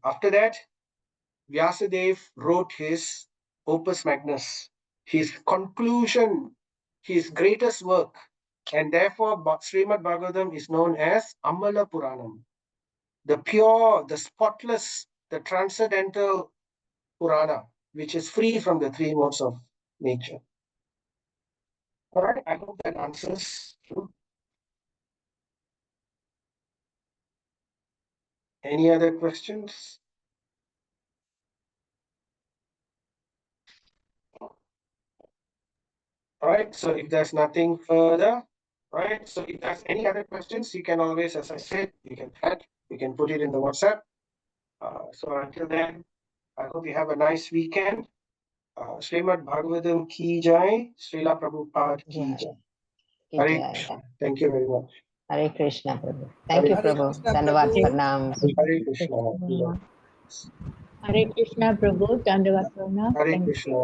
after that, Vyasadeva wrote his Opus Magnus, his conclusion, his greatest work, and therefore Srimad Bhagavatam is known as Amala Puranam, the pure, the spotless, the transcendental Purana, which is free from the three modes of nature. All right, I hope that answers. Any other questions? All right, so if there's nothing further, right, so if there's any other questions, you can always, as I said, you can add, you can put it in the WhatsApp. So until then, I hope you have a nice weekend. Srimad Bhagavatam ki jai, Srila Prabhupada ki jai. Hare Krishna. Thank you very much. Hare Krishna, Prabhu. Thank you, Hare Prabhu. Krishna, Dandavad Prabhu. pranams. Hare Krishna. Hare Krishna, Prabhu. Dandavat Pranam. Hare Thank you. Krishna.